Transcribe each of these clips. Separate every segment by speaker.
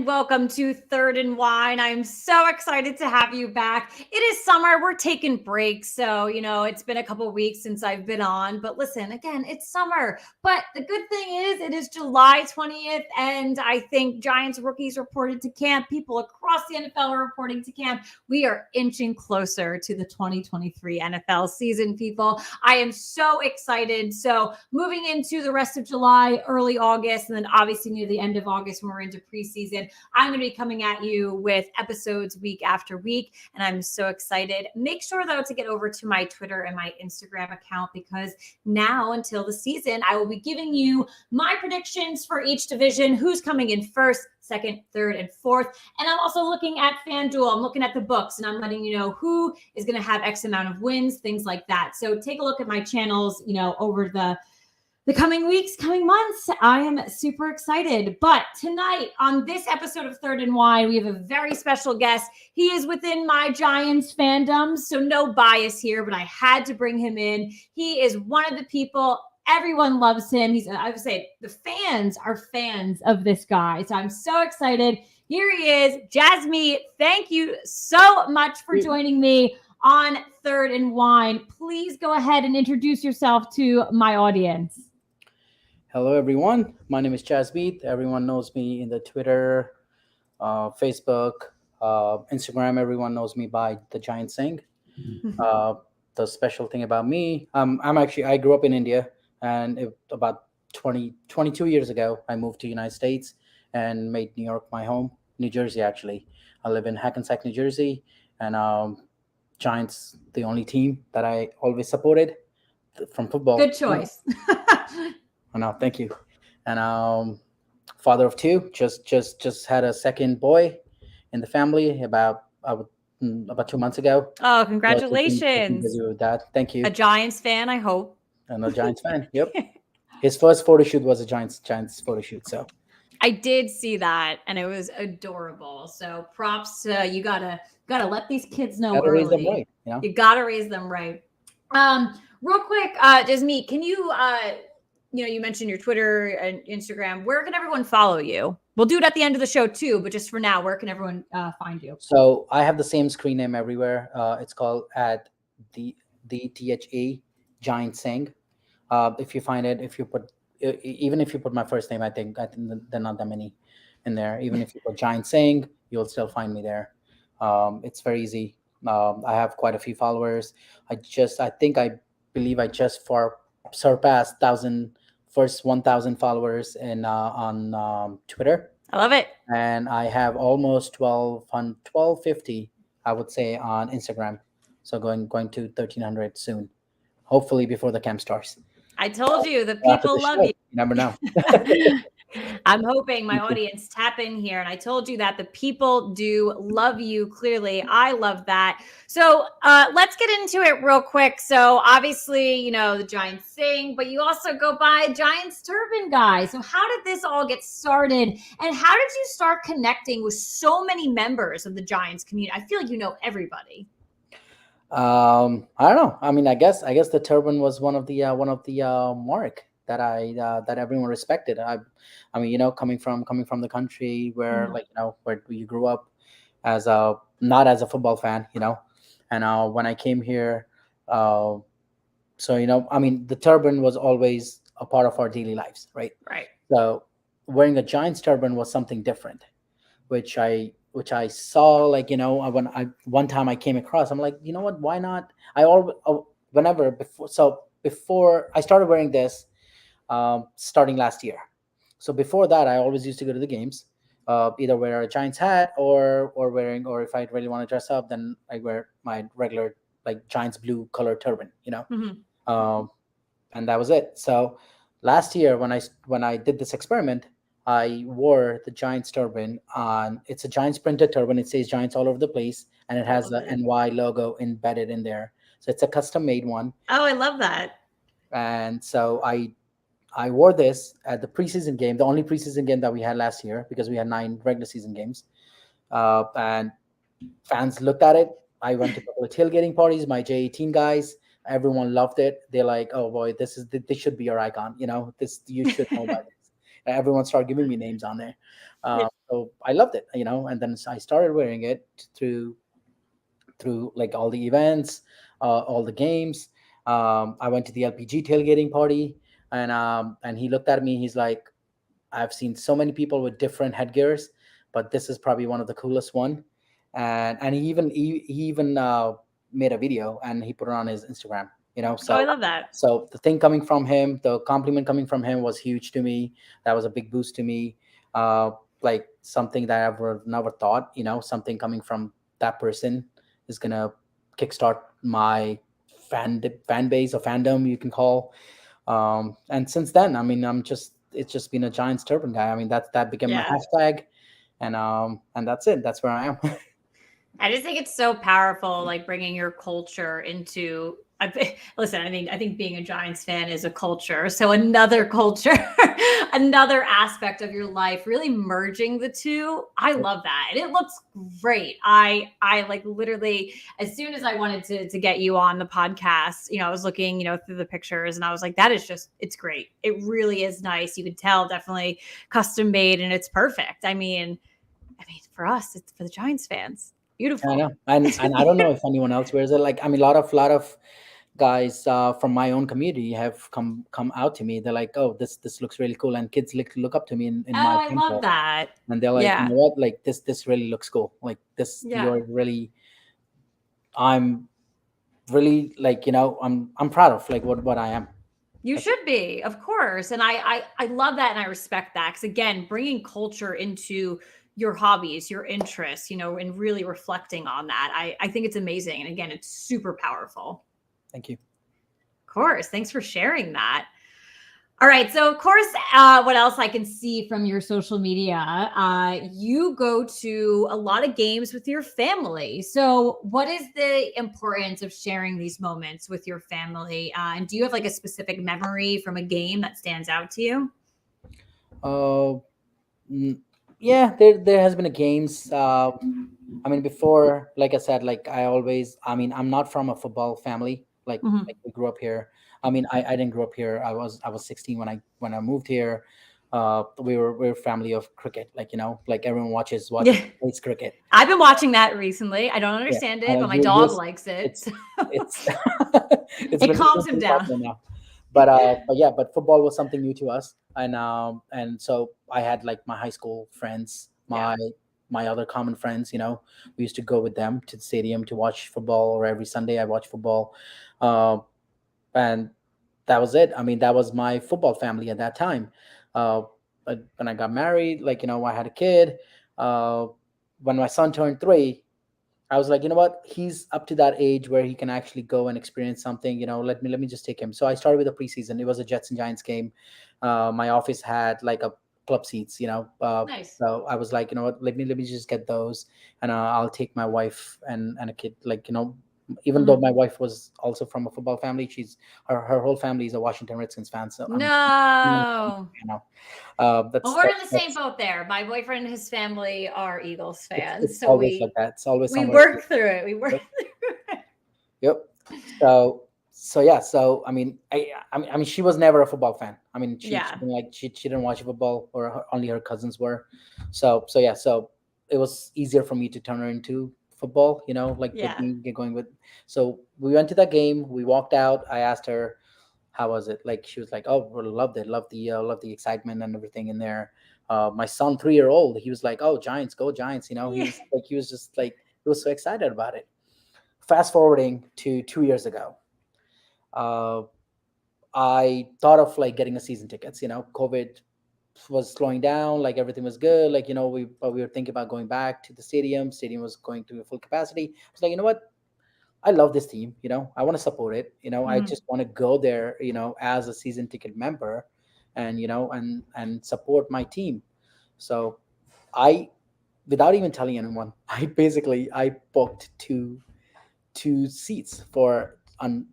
Speaker 1: and welcome to Third and Wine. I'm so excited to have you back. It is summer. We're taking breaks. So, it's been a couple of weeks since I've been on. But listen, again, it's summer. But the good thing is it is July 20th. And I think Giants rookies reported to camp. People across the NFL are reporting to camp. We are inching closer to the 2023 NFL season, people. I am so excited. So moving into the rest of July, early August, and then obviously near the end of August when we're into preseason, I'm going to be coming at you with episodes week after week, and I'm so excited. Make sure, though, to get over to my Twitter and my Instagram account, because now until the season, I will be giving you my predictions for each division, who's coming in first, second, third, and fourth. And I'm also looking at FanDuel. I'm looking at the books, and I'm letting you know who is going to have X amount of wins, things like that. So take a look at my channels, over the coming weeks, coming months. I am super excited. But tonight on this episode of Third and Wine, we have a very special guest. He is within my Giants fandom, so no bias here, but I had to bring him in. He is one of the people, everyone loves him. I would say the fans are fans of this guy. So I'm so excited. Here he is, Jasmeet. Thank you so much for joining me on Third and Wine. Please go ahead and introduce yourself to my audience.
Speaker 2: Hello, everyone. My name is Jasmeet. Everyone knows me in the Twitter, Facebook, Instagram. Everyone knows me by the Giant Singh. The special thing about me, I grew up in India, and about 22 years ago, I moved to the United States and made New York my home. New Jersey, actually. I live in Hackensack, New Jersey, and Giants, the only team that I always supported from football.
Speaker 1: Good choice.
Speaker 2: No, thank you. And father of two, just had a second boy in the family about 2 months ago.
Speaker 1: Oh, congratulations!
Speaker 2: Busy with that. Thank you.
Speaker 1: A Giants fan, I hope.
Speaker 2: I'm a Giants fan. Yep. His first photo shoot was a Giants photo shoot. So
Speaker 1: I did see that, and it was adorable. So props to you. Gotta let these kids know
Speaker 2: gotta
Speaker 1: early.
Speaker 2: Raise them right,
Speaker 1: You gotta raise them right. Real quick, Jasmeet, can you you mentioned your Twitter and Instagram. Where can everyone follow you? We'll do it at the end of the show too, but just for now, where can everyone find you?
Speaker 2: So I have the same screen name everywhere. It's called at the THA Giant Singh. If you find it, even if you put my first name, I think there are not that many in there. Even if you put Giant Singh, you'll still find me there. It's very easy. I have quite a few followers. I believe I just surpassed 1,000 followers on Twitter.
Speaker 1: I love it.
Speaker 2: And I have almost 1,250, I would say, on Instagram. So going to 1,300 soon, hopefully before the camp starts.
Speaker 1: I told you, the people love you.
Speaker 2: You never know.
Speaker 1: I'm hoping my audience tap in here. And I told you that the people do love you. Clearly, I love that. So let's get into it real quick. So obviously, the Giants sing, but you also go by Giants Turban Guy. So how did this all get started? And how did you start connecting with so many members of the Giants community? I feel like you know everybody.
Speaker 2: I don't know. I mean, I guess the turban was one of the mark that everyone respected. I mean, coming from the country where where you grew up as not as a football fan, and when I came here, I mean, the turban was always a part of our daily lives, right?
Speaker 1: Right.
Speaker 2: So wearing a Giants turban was something different, which I saw, one time I came across, I'm like, you know what? Why not? Before I started wearing this, starting last year. So before that, I always used to go to the games, either wear a Giants hat or if I really want to dress up, then I wear my regular Giants blue color turban, and that was it. So last year when I did this experiment, I wore the Giants turban on. It's a Giants printed turban. It says Giants all over the place, and it has the NY logo embedded in there. So it's a custom made one.
Speaker 1: Oh, I love that.
Speaker 2: And so I wore this at the preseason game, the only preseason game that we had last year, because we had 9 regular season games. And fans looked at it. I went to a couple of tailgating parties, my J18 guys. Everyone loved it. They're like, "Oh boy, this should be your icon. You should know about this." Everyone started giving me names on there. So I loved it, and then I started wearing it through like all the events, all the games. I went to the LPG tailgating party, and he looked at me. He's like, I've seen so many people with different headgears, but this is probably one of the coolest one. And he even made a video and he put it on his Instagram.
Speaker 1: Oh, I
Speaker 2: So
Speaker 1: love that.
Speaker 2: the thing coming from him, the compliment coming from him was huge to me. That was a big boost to me. Uh, like something that I ever never thought. Something coming from that person is gonna kickstart my fan base or fandom, you can call. And since then, I mean, it's just been a Giants Turban Guy. I mean, that became my
Speaker 1: Yeah.
Speaker 2: hashtag, and that's it. That's where I am.
Speaker 1: I just think it's so powerful, like bringing your culture into. Listen, I think being a Giants fan is a culture. So another culture, another aspect of your life, really merging the two. I love that, and it looks great. I like literally as soon as I wanted to get you on the podcast, I was looking, through the pictures, and I was like, that is just it's great. It really is nice. You can tell, definitely custom made, and it's perfect. I mean, for us, it's for the Giants fans.
Speaker 2: I
Speaker 1: Beautiful.
Speaker 2: know, and I don't know if anyone else wears it. Like, I mean, a lot of guys from my own community have come out to me. They're like, "Oh, this looks really cool," and kids look up to me in
Speaker 1: Oh,
Speaker 2: my
Speaker 1: I love
Speaker 2: temple,
Speaker 1: that.
Speaker 2: and they're like, "You
Speaker 1: Yeah.
Speaker 2: know what? Like this really looks cool. Like this,
Speaker 1: Yeah.
Speaker 2: you're really." I'm really like I'm proud of like what I am.
Speaker 1: You should be, of course. And I love that and I respect that. Because again, bringing culture into your hobbies, your interests, and really reflecting on that. I think it's amazing. And again, it's super powerful.
Speaker 2: Thank you.
Speaker 1: Of course. Thanks for sharing that. All right. So, of course, what else I can see from your social media, you go to a lot of games with your family. So, what is the importance of sharing these moments with your family? And do you have like a specific memory from a game that stands out to you?
Speaker 2: Uh, mm, yeah, there has been a games. I mean, before, like I said, like I mean, I'm not from a football family. Like
Speaker 1: Mhm.
Speaker 2: we grew up here. I mean, I didn't grow up here. I was 16 when I moved here. We were a family of cricket. Like like everyone watches
Speaker 1: Yeah.
Speaker 2: plays cricket.
Speaker 1: I've been watching that recently. I don't
Speaker 2: Yeah,
Speaker 1: understand
Speaker 2: I
Speaker 1: it,
Speaker 2: know
Speaker 1: but my
Speaker 2: you.
Speaker 1: dog likes it.
Speaker 2: It's
Speaker 1: So
Speaker 2: it's it's
Speaker 1: it
Speaker 2: been
Speaker 1: calms him
Speaker 2: pretty
Speaker 1: down.
Speaker 2: popular now. But yeah, but football was something new to us, and so I had like my high school friends,
Speaker 1: Yeah.
Speaker 2: my other common friends. We used to go with them to the stadium to watch football, or every Sunday I watch football, uh, and that was it. I mean, that was my football family at that time. Uh, but when I got married, like I had a kid. Uh, when my son turned 3, I was like, you know what? He's up to that age where he can actually go and experience something. Let me just take him. So I started with a preseason. It was a Jets and Giants game. My office had like a club seats.
Speaker 1: Nice.
Speaker 2: So I was like, you know what? Let me just get those, and I'll take my wife and a kid. Like even though
Speaker 1: Mhm.
Speaker 2: my wife was also from a football family, her whole family is a Washington Redskins fan. So I'm
Speaker 1: No. Well,
Speaker 2: that's
Speaker 1: we're
Speaker 2: that,
Speaker 1: in the same
Speaker 2: that's
Speaker 1: boat there. My boyfriend and his family are Eagles fans,
Speaker 2: it's
Speaker 1: so
Speaker 2: always like
Speaker 1: we
Speaker 2: that. It's always
Speaker 1: we
Speaker 2: somewhere.
Speaker 1: work through it. We work through it.
Speaker 2: Yep. So yeah. So I mean, she was never a football fan. I mean, she
Speaker 1: Yeah.
Speaker 2: didn't like she didn't watch football, or only her cousins were. So yeah. So it was easier for me to turn her into football. Like with
Speaker 1: Yeah.
Speaker 2: me get going with. So we went to that game. We walked out. I asked her how was it. Like she was like, oh, well, loved it. Loved the excitement and everything in there. My son, 3-year old, he was like, oh, Giants, go Giants.
Speaker 1: Yeah.
Speaker 2: He was just like he was so excited about it. Fast forwarding to 2 years ago, uh, I thought of like getting a season tickets. COVID was slowing down, like everything was good. Like we were thinking about going back to the stadium. Stadium was going to full capacity. I was like, you know what? I love this team. I want to support it. I
Speaker 1: Mhm.
Speaker 2: just want to go there. As a season ticket member, and support my team. So I, without even telling anyone, I booked two seats for on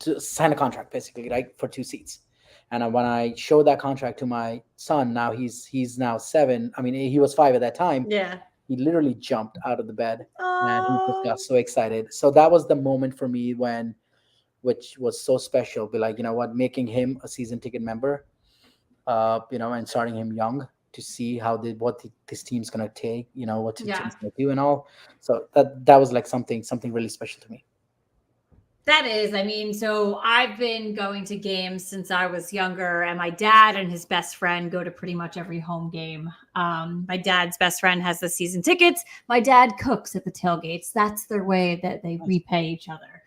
Speaker 2: to sign a contract, basically, right, for two seats. And when I showed that contract to my son, now he's now 7. I mean, he was 5 at that time.
Speaker 1: Yeah.
Speaker 2: He literally jumped out of the bed, and he just got
Speaker 1: Oh.
Speaker 2: so excited. So that was the moment for me which was so special. Be like, you know what, making him a season ticket member. and starting him young to see this team's gonna take, what the
Speaker 1: Yeah.
Speaker 2: team's gonna do and all. So that was like something really special to me.
Speaker 1: That is, I mean, so I've been going to games since I was younger, and my dad and his best friend go to pretty much every home game. My dad's best friend has the season tickets. My dad cooks at the tailgates. That's their way that they repay each other.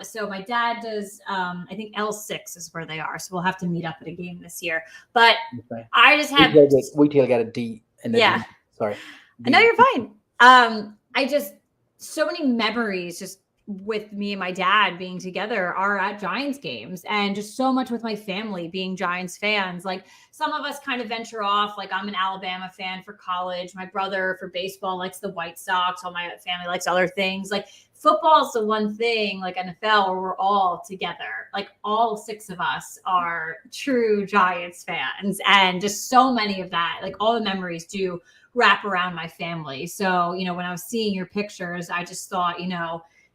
Speaker 1: So my dad does, I think L6 is where they are. So we'll have to meet up at a game this year. But
Speaker 2: Okay.
Speaker 1: I just
Speaker 2: We
Speaker 1: have,
Speaker 2: tailgate a D in the
Speaker 1: yeah,
Speaker 2: D. Sorry.
Speaker 1: no,
Speaker 2: D.
Speaker 1: you're fine. I just so many memories just with me and my dad being together are at Giants games, and just so much with my family being Giants fans. Like some of us kind of venture off. Like I'm an Alabama fan for college. My brother for baseball likes the White Sox. All my family likes other things. Like football is the one thing like NFL where we're all together. Like all six of us are true Giants fans, and just so many of that. Like all the memories do wrap around my family. So, when I was seeing your pictures, I just thought,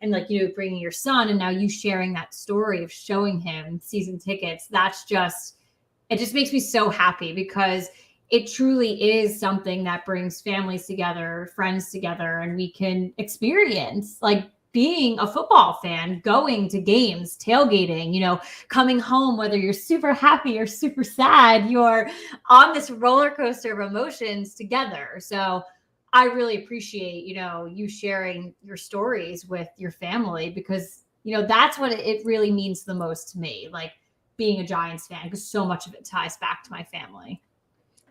Speaker 1: and like bringing your son and now you sharing that story of showing him season tickets, it just makes me so happy because it truly is something that brings families together, friends together, and we can experience like being a football fan, going to games, tailgating, coming home, whether you're super happy or super sad, you're on this roller coaster of emotions together. So I really appreciate, you sharing your stories with your family because, that's what it really means the most to me, like being a Giants fan, because so much of it ties back to my family.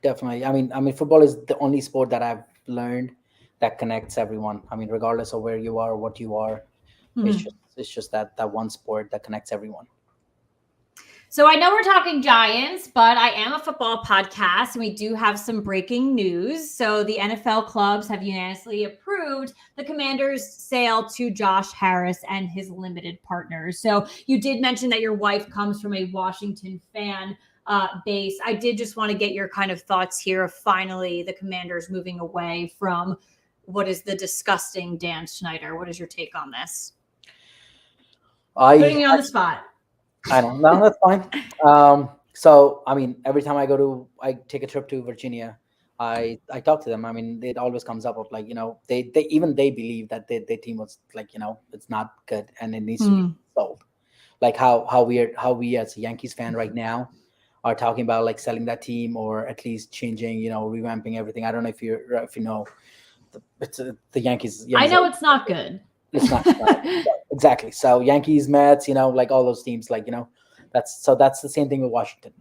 Speaker 2: Definitely. I mean, football is the only sport that I've learned that connects everyone. I mean, regardless of where you are or what you are,
Speaker 1: Mhm.
Speaker 2: it's just that one sport that connects everyone.
Speaker 1: So I know we're talking Giants, but I am a football podcast and we do have some breaking news. So the NFL clubs have unanimously approved the Commanders' sale to Josh Harris and his limited partners. So you did mention that your wife comes from a Washington fan base. I did just want to get your kind of thoughts here of finally the Commanders moving away from what is the disgusting Dan Snyder. What is your take on this? Putting
Speaker 2: I
Speaker 1: you on the spot.
Speaker 2: I don't know. That's fine. So I mean, every time I take a trip to Virginia, I talk to them. I mean, it always comes up of like, they believe that their team was like, it's not good and it needs to be
Speaker 1: Hmm.
Speaker 2: sold. Like how we as a Yankees fan right now are talking about like selling that team or at least changing, revamping everything. I don't know if you know, the Yankees.
Speaker 1: I know it's not good.
Speaker 2: It's not exactly. So Yankees, Mets, like all those teams, like that's the same thing with Washington.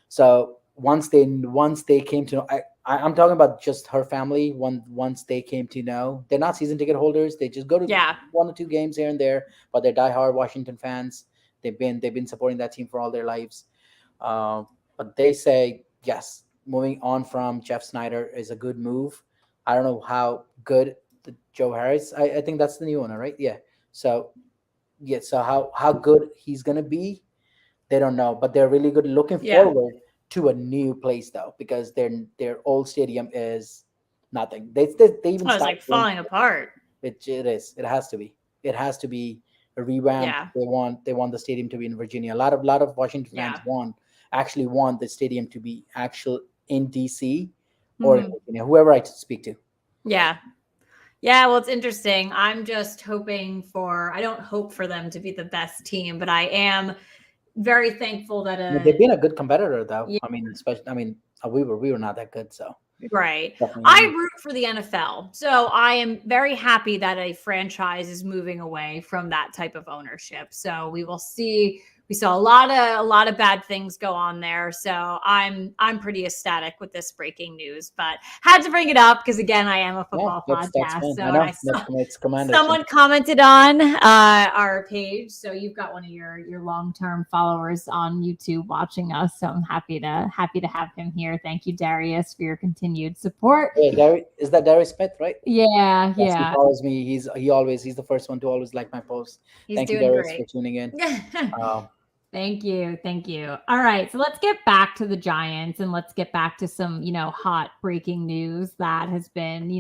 Speaker 2: So once they came to know, I'm talking about just her family. Once they came to know, they're not season ticket holders. They just go to
Speaker 1: Yeah.
Speaker 2: one or two games here and there, but they're diehard Washington fans. They've been supporting that team for all their lives. But they say yes, moving on from Jeff Snyder is a good move. I don't know how good Joe Harris. I think that's the new owner, right? Yeah. So yeah. So how good he's gonna be, they don't know, but they're really good. Looking
Speaker 1: Yeah.
Speaker 2: forward to a new place though, because their old stadium is nothing. They even
Speaker 1: I was like
Speaker 2: stopped doing
Speaker 1: falling apart.
Speaker 2: it is. It has to be. It has to be revamped.
Speaker 1: Yeah.
Speaker 2: They want the stadium to be in Virginia. A lot of Washington fans
Speaker 1: Yeah.
Speaker 2: want the stadium to be actual in DC or in
Speaker 1: Mhm.
Speaker 2: Virginia, whoever I speak to.
Speaker 1: Yeah. Yeah. Well, it's interesting. I'm just hoping I don't hope for them to be the best team, but I am very thankful that
Speaker 2: I mean, they've been a good competitor though.
Speaker 1: yeah,
Speaker 2: I mean, especially we were not that good, so
Speaker 1: right.
Speaker 2: definitely. I
Speaker 1: I
Speaker 2: mean,
Speaker 1: root for the NFL. So I am very happy that a franchise is moving away from that type of ownership. So we will see. We saw a lot of bad things go on there. So I'm pretty ecstatic with this breaking news, but had to bring it up because again, I am a
Speaker 2: yeah,
Speaker 1: football
Speaker 2: that's
Speaker 1: podcast.
Speaker 2: fine.
Speaker 1: So
Speaker 2: I
Speaker 1: and I
Speaker 2: know
Speaker 1: saw
Speaker 2: it's Commanders. So
Speaker 1: someone commented on our page, so you've got one of your long-term followers on YouTube watching us, so I'm happy to have him here. Thank you, Darius, for your continued support.
Speaker 2: yeah, is that Darius Smith, right?
Speaker 1: Yeah,
Speaker 2: Yes, he
Speaker 1: yeah,
Speaker 2: follows me. He's the first one to always like my posts.
Speaker 1: he's
Speaker 2: Thank you,
Speaker 1: doing
Speaker 2: Darius, for
Speaker 1: great.
Speaker 2: tuning in. Um,
Speaker 1: Thank you. All right, so let's get back to the Giants and let's get back to some hot breaking news that has been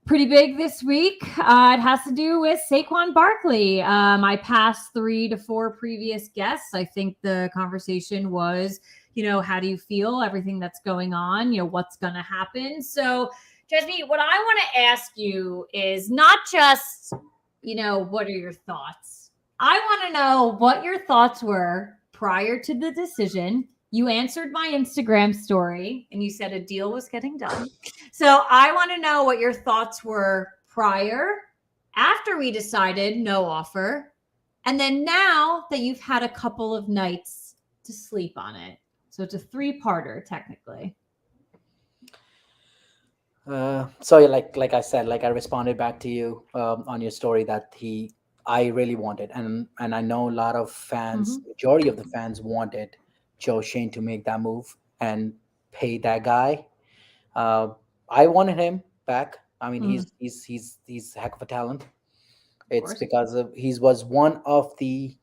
Speaker 1: pretty big this week. It has to do with Saquon Barkley. I passed 3 to 4 previous guests. I think the conversation was, how do you feel? Everything that's going on, what's going to happen? So, Jasmeet, what I want to ask you is not just, what are your thoughts? I want to know what your thoughts were prior to the decision. You answered my Instagram story and you said a deal was getting done. So I want to know what your thoughts were prior, after we decided no offer, and then now that you've had a couple of nights to sleep on it. So it's a 3-parter technically.
Speaker 2: So yeah, like I said, like I responded back to you on your story that I really wanted, and I know a lot of fans, majority of the fans wanted Joe Shane to make that move and pay that guy. Uh, I wanted him back. I mean, he's a heck of a talent. It's because of he was one of the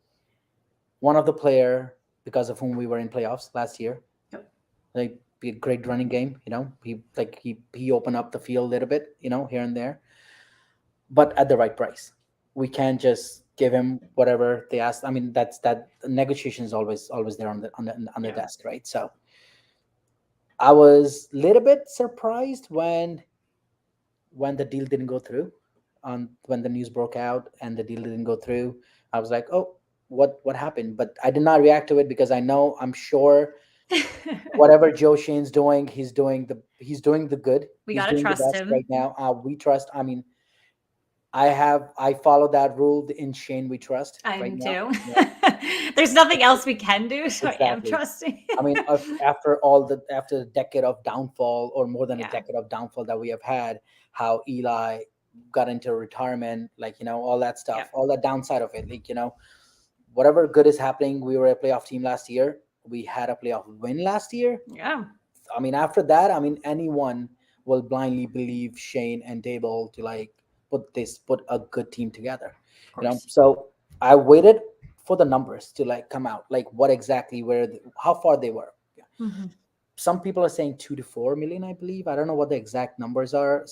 Speaker 2: player because of whom we were in playoffs last year.
Speaker 1: Yep.
Speaker 2: Like be a great running game, he opened up the field a little bit, here and there, but at the right price. We can't just give him whatever they ask. I mean, that negotiation is always there on the desk, right? So I was a little bit surprised when the deal didn't go through, on when the news broke out and the deal didn't go through. I was like, oh, what happened? But I did not react to it because I'm sure whatever Joe Shane's doing, he's doing the good.
Speaker 1: We
Speaker 2: He's
Speaker 1: gotta
Speaker 2: doing the
Speaker 1: trust
Speaker 2: best
Speaker 1: him.
Speaker 2: right now. We trust. I mean, I follow that rule in Shane. We trust.
Speaker 1: I
Speaker 2: Right
Speaker 1: am
Speaker 2: now.
Speaker 1: too.
Speaker 2: Yeah,
Speaker 1: There's nothing else we can do, so I am
Speaker 2: exactly.
Speaker 1: trusting.
Speaker 2: I mean, after a decade of downfall, or more than a decade of downfall that we have had, how Eli got into retirement, all that stuff, all that downside of it, whatever good is happening. We were a playoff team last year. We had a playoff win last year.
Speaker 1: Yeah.
Speaker 2: I mean, after that, I mean, anyone will blindly believe Shane and Dable to put a good team together.
Speaker 1: Of course.
Speaker 2: So I waited for the numbers to come out, what exactly how far they were. Some people are saying 2 to 4 million, I believe. I don't know what the exact numbers are.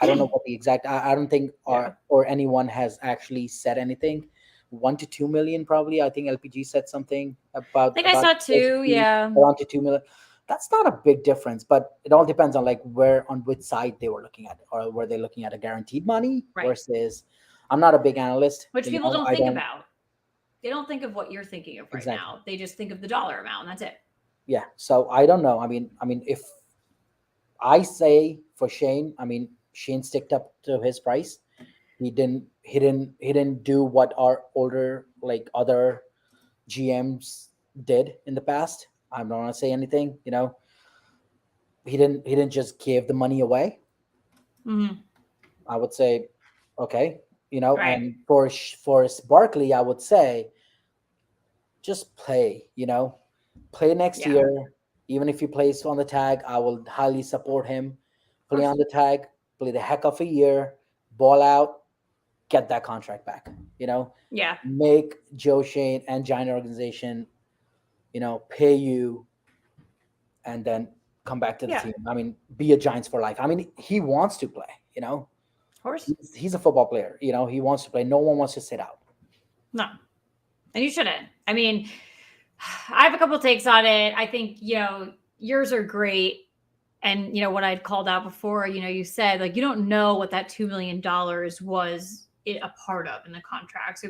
Speaker 2: I don't know what the exact. I don't think or anyone has actually said anything. 1 to 2 million, probably. I think LPG said something about.
Speaker 1: I think I saw 2. Yeah.
Speaker 2: Around to 2 million. That's not a big difference, but it all depends on on which side they were looking at, or were they looking at a guaranteed money versus. I'm not a big analyst,
Speaker 1: which people don't think about. They don't think of what you're thinking of right now. They just think of the dollar amount, and that's it.
Speaker 2: Yeah. So I don't know. I mean, if I say for Shane, I mean, Shane sticked up to his price. He didn't do what our older other GMs did in the past. I don't want to say anything. He didn't just give the money away. I would say, okay, and for Barkley, I would say, just play. Play next year. Even if he plays on the tag, I will highly support him. Play on the tag, play the heck of a year, ball out, get that contract back. Make Joe Shane and Giant organization, pay you, and then come back to the team. I mean, be a Giants for life. I mean, he wants to play.
Speaker 1: Of course,
Speaker 2: he's a football player. He wants to play. No one wants to sit out.
Speaker 1: No, and you shouldn't. I mean, I have a couple takes on it. I think, yours are great. And, what I'd called out before, you said, you don't know what that $2 million was a part of in the contract.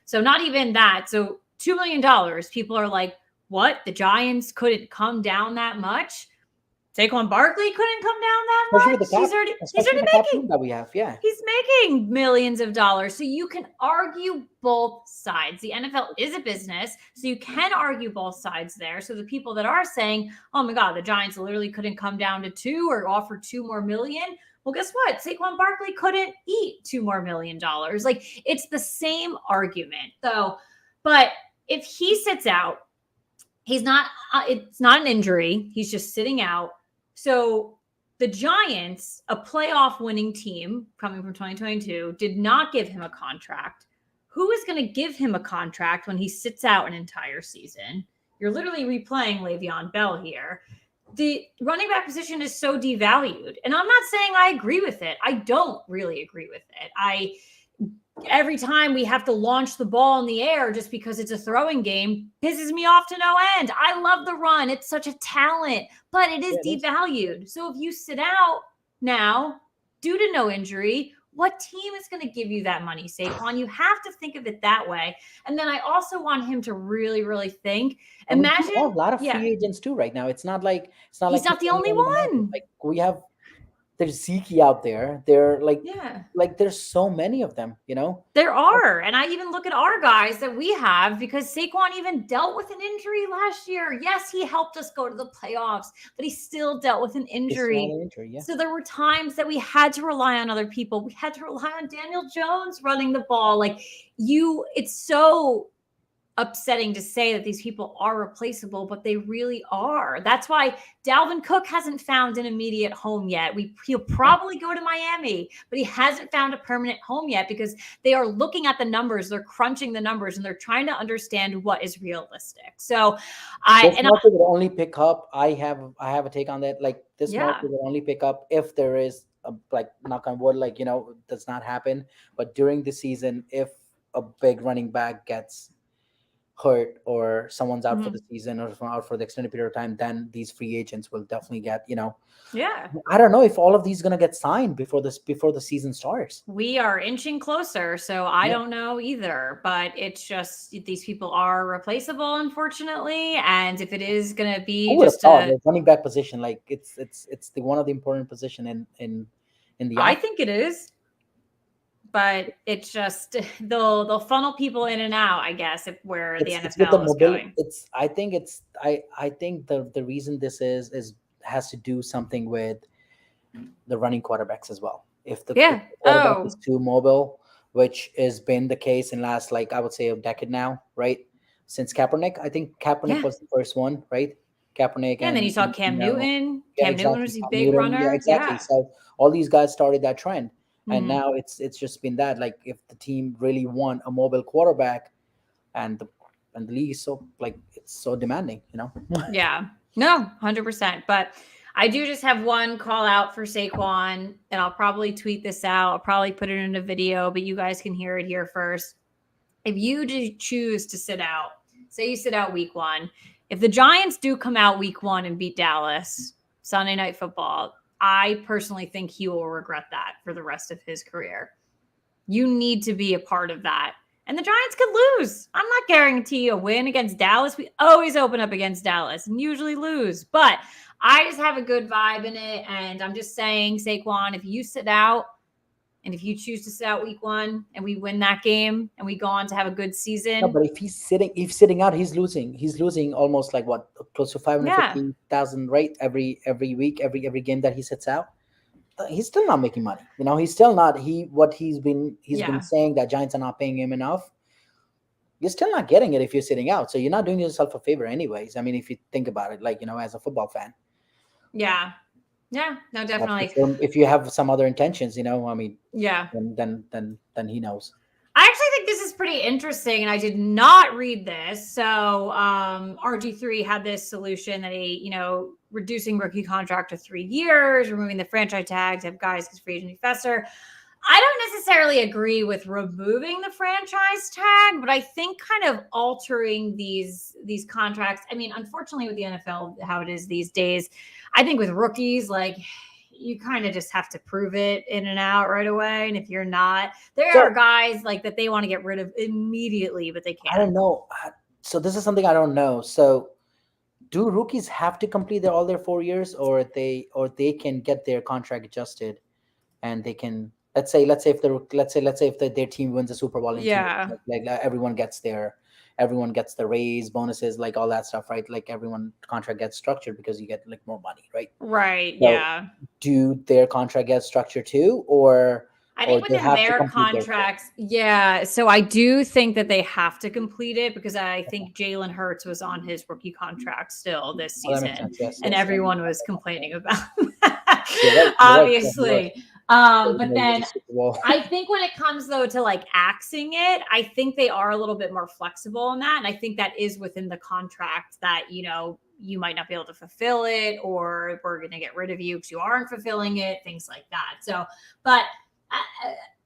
Speaker 1: So not even that. So $2 million, people are like, what? The Giants couldn't come down that much? Saquon Barkley couldn't come down that much. He's already making
Speaker 2: that we have. Yeah,
Speaker 1: he's making millions of dollars. So you can argue both sides. The NFL is a business, so you can argue both sides there. So the people that are saying, "Oh my God, the Giants literally couldn't come down to 2 or offer 2 more million." Well, guess what? Saquon Barkley couldn't eat $2 more million. It's the same argument, though. But if he sits out, he's not. It's not an injury. He's just sitting out. So the Giants, a playoff winning team coming from 2022, did not give him a contract. Who is going to give him a contract when he sits out an entire season? You're literally replaying Le'Veon Bell here. the running back position is so devalued. And I'm not saying I agree with it. I don't really agree with it. Every time we have to launch the ball in the air just because it's a throwing game pisses me off to no end. I love the run. It's such a talent, but it is devalued. So if you sit out now due to no injury, what team is going to give you that money, Saquon? You have to think of it that way. And then I also want him to really, really think. Imagine
Speaker 2: we have a lot of free agents too right now. It's not like
Speaker 1: he's not the only one.
Speaker 2: Like we have there's Zeke out there. They're like there's so many of them,
Speaker 1: There are. And I even look at our guys that we have because Saquon even dealt with an injury last year. Yes, he helped us go to the playoffs, but he still dealt with an injury. So there were times that we had to rely on other people. We had to rely on Daniel Jones running the ball. It's so upsetting to say that these people are replaceable, but they really are. That's why Dalvin Cook hasn't found an immediate home yet. He'll probably go to Miami, but he hasn't found a permanent home yet because they are looking at the numbers, they're crunching the numbers, and they're trying to understand what is realistic. So
Speaker 2: this market will only pick up. I have a take on that. Like this market will only pick up if there is knock on wood, does not happen. But during the season, if a big running back gets hurt or someone's out for the season or out for the extended period of time, then these free agents will definitely get, I don't know if all of these going to get signed before the season starts.
Speaker 1: We are inching closer, so I don't know either, but it's just these people are replaceable, unfortunately. And if it is going to be just a
Speaker 2: running back position, like it's the one of the important position in the
Speaker 1: I think it is. But it's just they'll funnel people in and out, I guess, where the NFL is going.
Speaker 2: I think the reason this has to do something with the running quarterbacks as well. If the quarterback is too mobile, which has been the case in last I would say a decade now, right? Since Kaepernick, I think Kaepernick was the first one, right? Kaepernick,
Speaker 1: and then you saw Cam Newton. Cam Newton was a big runner.
Speaker 2: Yeah, exactly. Yeah. So all these guys started that trend. And now it's just been that if the team really want a mobile quarterback, and the league is so it's so demanding,
Speaker 1: Yeah, no, 100%. But I do just have one call out for Saquon, and I'll probably tweet this out. I'll probably put it in a video, but you guys can hear it here first. If you choose to sit out, say you sit out week 1, if the Giants do come out week 1 and beat Dallas Sunday Night Football, I personally think he will regret that for the rest of his career. You need to be a part of that. And the Giants could lose. I'm not guaranteeing a win against Dallas. We always open up against Dallas and usually lose. But I just have a good vibe in it. And I'm just saying, Saquon, if you sit out and if you choose to sit out week 1 and we win that game and we go on to have a good season.
Speaker 2: No, but if he's sitting out, he's losing. He's losing almost close to 550,000, right? Every week, every game that he sits out. He's still not making money. He's still not he's been saying that Giants are not paying him enough. You're still not getting it if you're sitting out. So you're not doing yourself a favor anyways. I mean, if you think about it, as a football fan.
Speaker 1: Yeah. Yeah, no, definitely.
Speaker 2: If you have some other intentions, I mean, then he knows.
Speaker 1: I actually think this is pretty interesting, and I did not read this. So RG3 had this solution that reducing rookie contract to 3 years, removing the franchise tag to have guys as free agent faster. I don't necessarily agree with removing the franchise tag, but I think kind of altering these contracts. I mean, unfortunately with the NFL, how it is these days, I think with rookies, you kind of just have to prove it in and out right away. And if you're not, there are guys that they want to get rid of immediately, but they can't.
Speaker 2: I don't know. So this is something I don't know. So do rookies have to complete all their 4 years, or they can get their contract adjusted, and they can let's say if their team wins the Super Bowl, everyone gets the raise, bonuses, all that stuff, right? Everyone contract gets structured because you get more money, right?
Speaker 1: Right. So
Speaker 2: yeah. Do their contract get structured too, or
Speaker 1: I think within their contracts, so I do think that they have to complete it because I think Jalen Hurts was on his rookie contract still this season, and everyone was complaining about that, obviously. But then I think when it comes though to axing it, I think they are a little bit more flexible on that. And I think that is within the contract that, you might not be able to fulfill it, or we're going to get rid of you because you aren't fulfilling it, things like that. So, but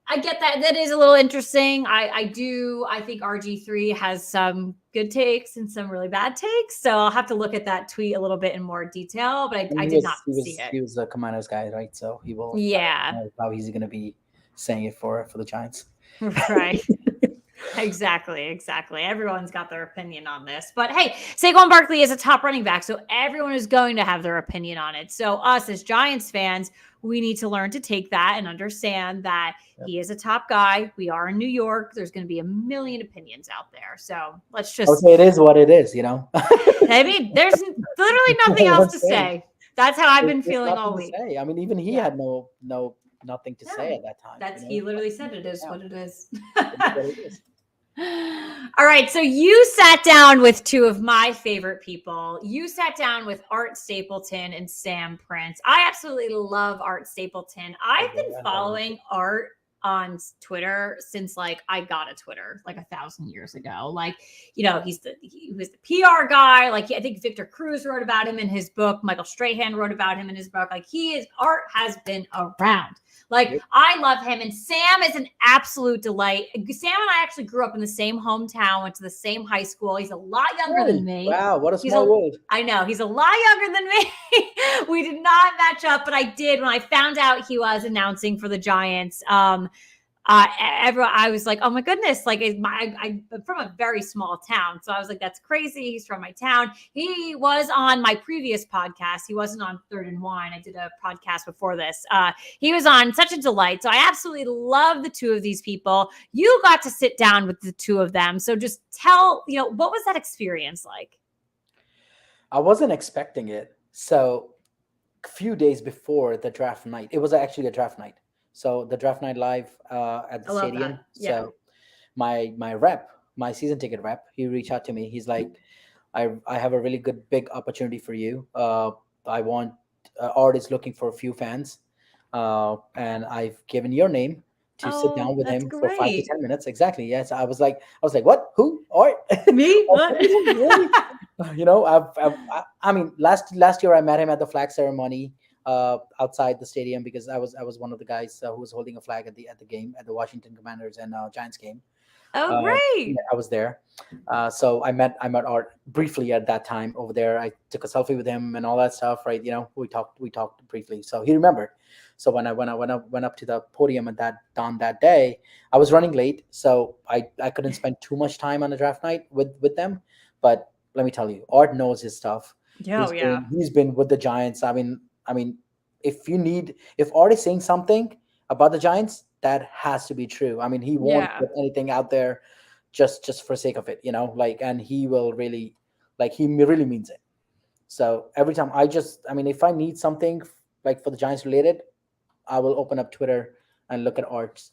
Speaker 1: I get that. That is a little interesting. I think RG3 has some good takes and some really bad takes. So I'll have to look at that tweet a little bit in more detail, but
Speaker 2: And
Speaker 1: I
Speaker 2: he
Speaker 1: did not
Speaker 2: was he
Speaker 1: see
Speaker 2: was
Speaker 1: it.
Speaker 2: he was a Commander's guy, right? So he will. I
Speaker 1: Yeah.
Speaker 2: don't know how he's going to be saying it for the Giants.
Speaker 1: Right. Exactly. Everyone's got their opinion on this. But hey, Saquon Barkley is a top running back, so everyone is going to have their opinion on it. So us as Giants fans, we need to learn to take that and understand that
Speaker 2: Yep.
Speaker 1: he is a top guy. We are in New York. There's going to be a million opinions out there. So let's
Speaker 2: I would
Speaker 1: just
Speaker 2: say it is what it is, you know.
Speaker 1: I mean, there's literally nothing else to
Speaker 2: What's saying?
Speaker 1: say. That's how I've been
Speaker 2: There's
Speaker 1: feeling all
Speaker 2: nothing to
Speaker 1: week.
Speaker 2: say. I mean, even he
Speaker 1: Yeah.
Speaker 2: had nothing to say
Speaker 1: No.
Speaker 2: at that time.
Speaker 1: That's
Speaker 2: You
Speaker 1: he
Speaker 2: know,
Speaker 1: literally said it is
Speaker 2: yeah,
Speaker 1: what it is.
Speaker 2: it is what it is.
Speaker 1: All right, so you sat down with two of my favorite people. You sat down with Art Stapleton and Sam Prince. I absolutely love Art Stapleton.
Speaker 2: I
Speaker 1: I've
Speaker 2: do.
Speaker 1: been
Speaker 2: I love him too.
Speaker 1: following Art on Twitter since like I got a Twitter like 1,000 years ago. Like, he was the PR guy. Like I think Victor Cruz wrote about him in his book. Michael Strahan wrote about him in his book. Like Art has been around. Like,
Speaker 2: Yep.
Speaker 1: I love him. And Sam is an absolute delight. Sam and I actually grew up in the same hometown, went to the same high school. He's a lot younger than
Speaker 2: Really?
Speaker 1: me.
Speaker 2: Wow, what a
Speaker 1: He's
Speaker 2: small world.
Speaker 1: I know he's a lot younger than me. We did not match up, but I did when I found out he was announcing for the Giants. I was like, oh my goodness, like I'm from a very small town, so I was like, that's crazy. He's from my town. He was on my previous podcast. He wasn't on Third and Wine. I did a podcast before this. He was on. Such a delight. So I absolutely love the two of these people. You got to sit down with the two of them. So just tell, what was that experience like?
Speaker 2: I wasn't expecting it. So a few days before the draft night, it was actually a draft night. So the draft night live at the
Speaker 1: I love
Speaker 2: stadium.
Speaker 1: that. Yeah.
Speaker 2: So my rep, my season ticket rep, he reached out to me. He's like, I have a really good big opportunity for you. I want Art is looking for a few fans, and I've given your name to sit
Speaker 1: Oh,
Speaker 2: down with
Speaker 1: that's
Speaker 2: him for 5 to
Speaker 1: great.
Speaker 2: 10 minutes. Exactly. Yes. I was like, what? Who? Art?
Speaker 1: Me?
Speaker 2: Art
Speaker 1: What?
Speaker 2: Stapleton? Really? I mean, last year I met him at the flag ceremony outside the stadium because I was one of the guys who was holding a flag at the game at the Washington Commanders and Giants game.
Speaker 1: Oh,
Speaker 2: Yeah,
Speaker 1: great.
Speaker 2: I was there. So I met Art briefly at that time over there. I took a selfie with him and all that stuff, right? We talked briefly. So he remembered. So when I went up to the podium at that day, I was running late, so I couldn't spend too much time on the draft night with them. But let me tell you, Art knows his stuff.
Speaker 1: Oh, yeah.
Speaker 2: He's been with the Giants. I mean, if Art is saying something about the Giants, that has to be true. I mean, he won't
Speaker 1: Yeah.
Speaker 2: put anything out there just for sake of it, like, and he will really, like, really means it. So every time if I need something like for the Giants related, I will open up Twitter and look at Art's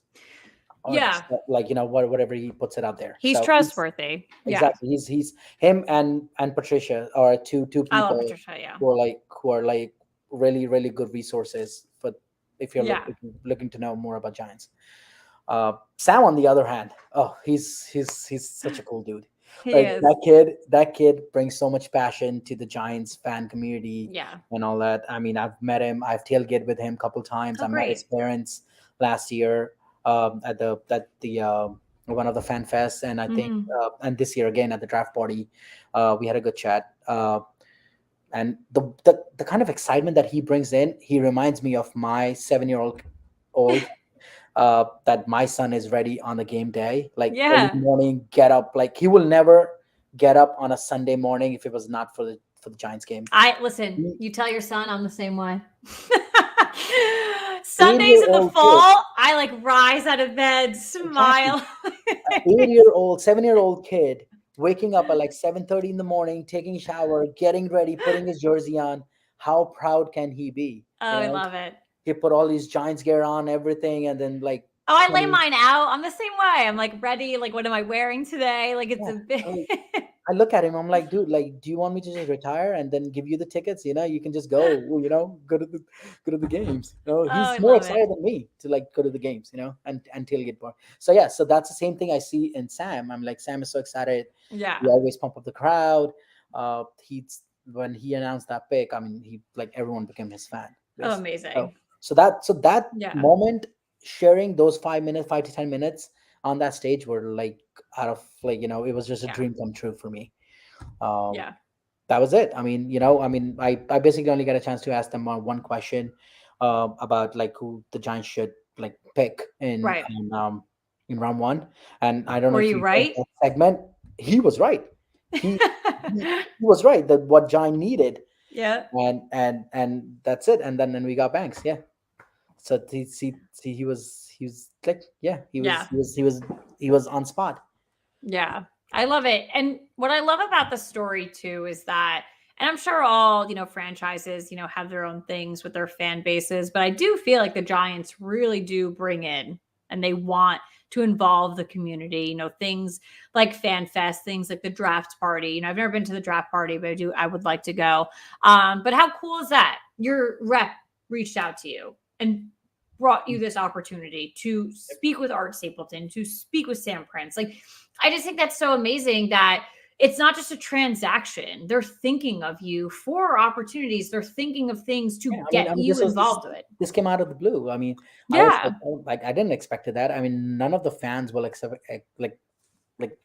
Speaker 1: Yeah.
Speaker 2: like, whatever he puts it out there.
Speaker 1: He's
Speaker 2: So
Speaker 1: trustworthy. Yeah.
Speaker 2: exactly, he's him and Patricia are two
Speaker 1: I love
Speaker 2: people
Speaker 1: Patricia. Yeah.
Speaker 2: who are like really really good resources for if you're
Speaker 1: Yeah.
Speaker 2: looking to know more about Giants. Sam, on the other hand, oh, he's such a cool dude.
Speaker 1: He
Speaker 2: Like
Speaker 1: is.
Speaker 2: that kid brings so much passion to the Giants fan community
Speaker 1: Yeah.
Speaker 2: and all that. I mean, I've met him. I've tailgated with him a couple times.
Speaker 1: Oh,
Speaker 2: I met his
Speaker 1: great.
Speaker 2: parents last year at the one of the fan fests, and I think
Speaker 1: Hmm.
Speaker 2: and this year again at the draft party, we had a good chat. And the kind of excitement that he brings in, he reminds me of my 7-year old that my son is ready on the game day, like early
Speaker 1: Yeah.
Speaker 2: morning, get up. Like, he will never get up on a Sunday morning if it was not for the Giants game.
Speaker 1: I listen.
Speaker 2: He-
Speaker 1: You tell your son I'm the same way. Sundays in the
Speaker 2: 8-year-old kid,
Speaker 1: fall, I like rise out of bed,
Speaker 2: exactly,
Speaker 1: smile.
Speaker 2: 8-year-old, 7-year-old kid waking up at like 7:30 in the morning, taking a shower, getting ready, putting his jersey on. How proud can he be?
Speaker 1: Oh,
Speaker 2: You
Speaker 1: I
Speaker 2: know,
Speaker 1: love it.
Speaker 2: he put all these Giants gear on, everything, and then like
Speaker 1: Oh, I lay
Speaker 2: 20.
Speaker 1: mine out. I'm the same way. I'm like ready. Like, what am I wearing today? Like, it's
Speaker 2: Yeah,
Speaker 1: a bit.
Speaker 2: I look at him. I'm like, dude, like, do you want me to just retire and then give you the tickets? You can just go. Go to the games.
Speaker 1: Oh, I
Speaker 2: He's more
Speaker 1: love it.
Speaker 2: excited than me to like go to the games. And tailgate bar. So yeah, so that's the same thing I see in Sam. I'm like, Sam is so excited.
Speaker 1: Yeah.
Speaker 2: He always pump up the crowd. He's when he announced that pick, I mean, he like everyone became his fan.
Speaker 1: Oh,
Speaker 2: Yes. So
Speaker 1: amazing.
Speaker 2: that
Speaker 1: Yeah.
Speaker 2: moment, sharing those 5 minutes, 5 to 10 minutes on that stage were like out of like it was just a
Speaker 1: Yeah.
Speaker 2: dream come true for me. Um,
Speaker 1: Yeah.
Speaker 2: that was it. I mean, I basically only got a chance to ask them one question about like who the Giants should like pick
Speaker 1: Right.
Speaker 2: in round one, and I don't know
Speaker 1: Were
Speaker 2: if
Speaker 1: you
Speaker 2: you heard
Speaker 1: right?
Speaker 2: that segment. He was right. He was right that what Giant needed,
Speaker 1: Yeah.
Speaker 2: and that's it. And then we got Banks. Yeah. So see, he was like, yeah,
Speaker 1: Yeah.
Speaker 2: he was on spot.
Speaker 1: Yeah, I love it. And what I love about the story too is that, and I'm sure all, franchises, have their own things with their fan bases, but I do feel like the Giants really do bring in and they want to involve the community, things like Fan Fest, things like the draft party. I've never been to the draft party, but I would like to go. But how cool is that? Your rep reached out to you and brought you this opportunity to speak with Art Stapleton, to speak with Sam Prince. Like, I just think that's so amazing that it's not just a transaction. They're thinking of you for opportunities. They're thinking of things to
Speaker 2: Yeah,
Speaker 1: get
Speaker 2: I mean,
Speaker 1: you involved with it.
Speaker 2: this came out of the blue. I mean, I was like,
Speaker 1: Yeah.
Speaker 2: oh, like I didn't expect that. I mean, none of the fans will accept like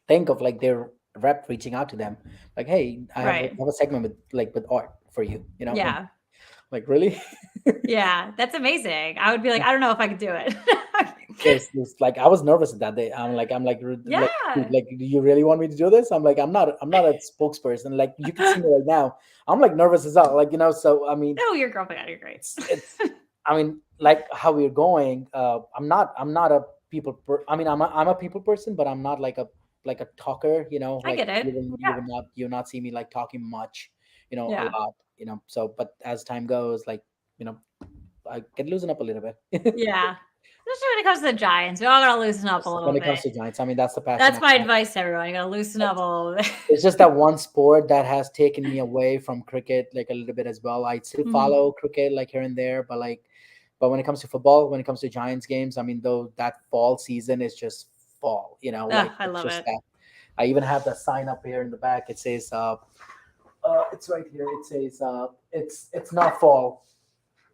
Speaker 2: think of like their rep reaching out to them, like, hey, I
Speaker 1: Right.
Speaker 2: have a segment with Art for you,
Speaker 1: Yeah.
Speaker 2: like really.
Speaker 1: Yeah. That's amazing. I would be like, I don't know if I could do it.
Speaker 2: There's like I was nervous that day.
Speaker 1: Yeah.
Speaker 2: Like, do you really want me to do this? I'm not a spokesperson. Like you can see me right now. I'm like nervous as hell. Like so I mean,
Speaker 1: No, your girlfriend, you're great.
Speaker 2: it's I mean, like how we're going. I'm not a I mean, I'm a people person, but I'm not like a talker.
Speaker 1: I
Speaker 2: Like
Speaker 1: get it. Yeah.
Speaker 2: you will not see me like talking much. A
Speaker 1: Yeah.
Speaker 2: lot. So, but as time goes, like you know, I can loosen up a little bit.
Speaker 1: Yeah. Especially when it comes to the Giants, we all gotta loosen up a little
Speaker 2: When it
Speaker 1: bit.
Speaker 2: comes to Giants, I mean, that's the passion
Speaker 1: That's
Speaker 2: I
Speaker 1: my
Speaker 2: have.
Speaker 1: advice to everyone. You gotta loosen up a little bit.
Speaker 2: It's just that one sport that has taken me away from cricket like a little bit as well. I still
Speaker 1: Mhm.
Speaker 2: follow cricket like here and there, but when it comes to football, when it comes to Giants games, I mean, though that fall season is just fall, like
Speaker 1: I
Speaker 2: it's
Speaker 1: love
Speaker 2: just
Speaker 1: it.
Speaker 2: that. I even have that sign up here in the back. It says, it's right here. It says, it's not fall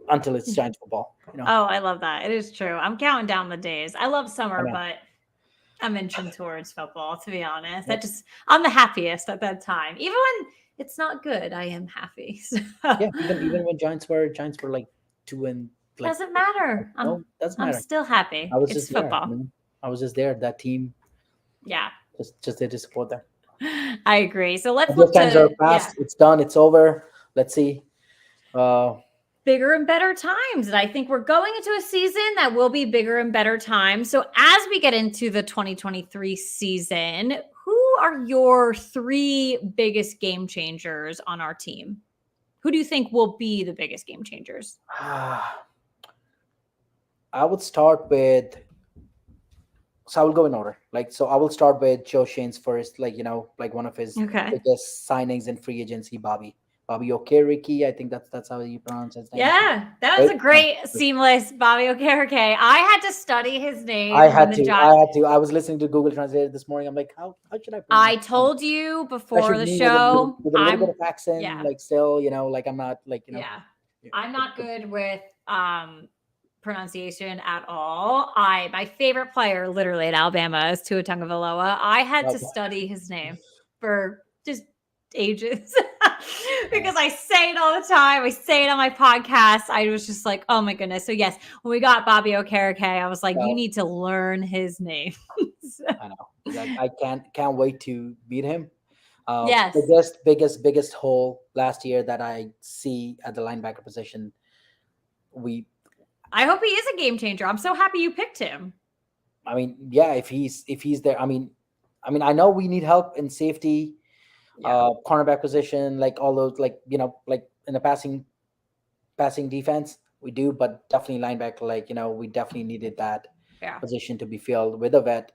Speaker 2: until it's Giants football.
Speaker 1: Oh, I love that. It is true. I'm counting down the days. I love
Speaker 2: I
Speaker 1: summer,
Speaker 2: know.
Speaker 1: but I'm inching towards football, to be honest.
Speaker 2: Yep.
Speaker 1: I'm the happiest at that time. Even when it's not good, I am happy. So
Speaker 2: Yeah, even when Giants were like two and like
Speaker 1: doesn't matter.
Speaker 2: no, doesn't
Speaker 1: I'm
Speaker 2: matter.
Speaker 1: still happy.
Speaker 2: I was
Speaker 1: It's
Speaker 2: just there.
Speaker 1: football.
Speaker 2: I was just there. That team
Speaker 1: Yeah.
Speaker 2: just there to support them.
Speaker 1: I agree. So let's
Speaker 2: But those
Speaker 1: look
Speaker 2: times are
Speaker 1: to
Speaker 2: past. It's done. It's over. Let's see. Uh,
Speaker 1: bigger and better times. And I think we're going into a season that will be bigger and better times. So as we get into the 2023 season, who are your three biggest game changers on our team? Who do you think will be the biggest game changers?
Speaker 2: I would start with. So I will go in order. Like so, I will start with Joe Shane's first. Like like one of his
Speaker 1: Okay.
Speaker 2: biggest signings in free agency, Bobby Okereke. I think that's how you pronounce his name.
Speaker 1: Yeah, that was
Speaker 2: Right?
Speaker 1: a great, seamless Bobby Okereke. I had to study his
Speaker 2: I
Speaker 1: name when
Speaker 2: had
Speaker 1: the
Speaker 2: to.
Speaker 1: Giants.
Speaker 2: I had to. I was listening to Google Translate this morning. I'm like, how should I
Speaker 1: I
Speaker 2: pronounce it?
Speaker 1: told you before
Speaker 2: Especially
Speaker 1: the
Speaker 2: me
Speaker 1: show.
Speaker 2: with a little bit of accent,
Speaker 1: Yeah,
Speaker 2: like still, like I'm not like
Speaker 1: yeah.
Speaker 2: yeah.
Speaker 1: I'm not good with pronunciation at all. My favorite player literally at Alabama is Tua Tagovailoa. I had to
Speaker 2: Okay.
Speaker 1: study his name for just ages
Speaker 2: Uh,
Speaker 1: because I say it all the time. I say it on my podcast. I was just like, oh my goodness. So yes, when we got Bobby Okereke, I was like, you
Speaker 2: so
Speaker 1: need to learn his name. So,
Speaker 2: I know. Like I can't wait to beat him.
Speaker 1: yes.
Speaker 2: Biggest hole last year that I see at the linebacker position. We,
Speaker 1: I hope he is a game changer. I'm so happy you picked him.
Speaker 2: I mean, yeah, if he's there, I know we need help in safety,
Speaker 1: Yeah.
Speaker 2: cornerback position, like all those, like like in the passing defense, we do, but definitely linebacker, like we definitely needed that
Speaker 1: Yeah.
Speaker 2: position to be filled with a vet.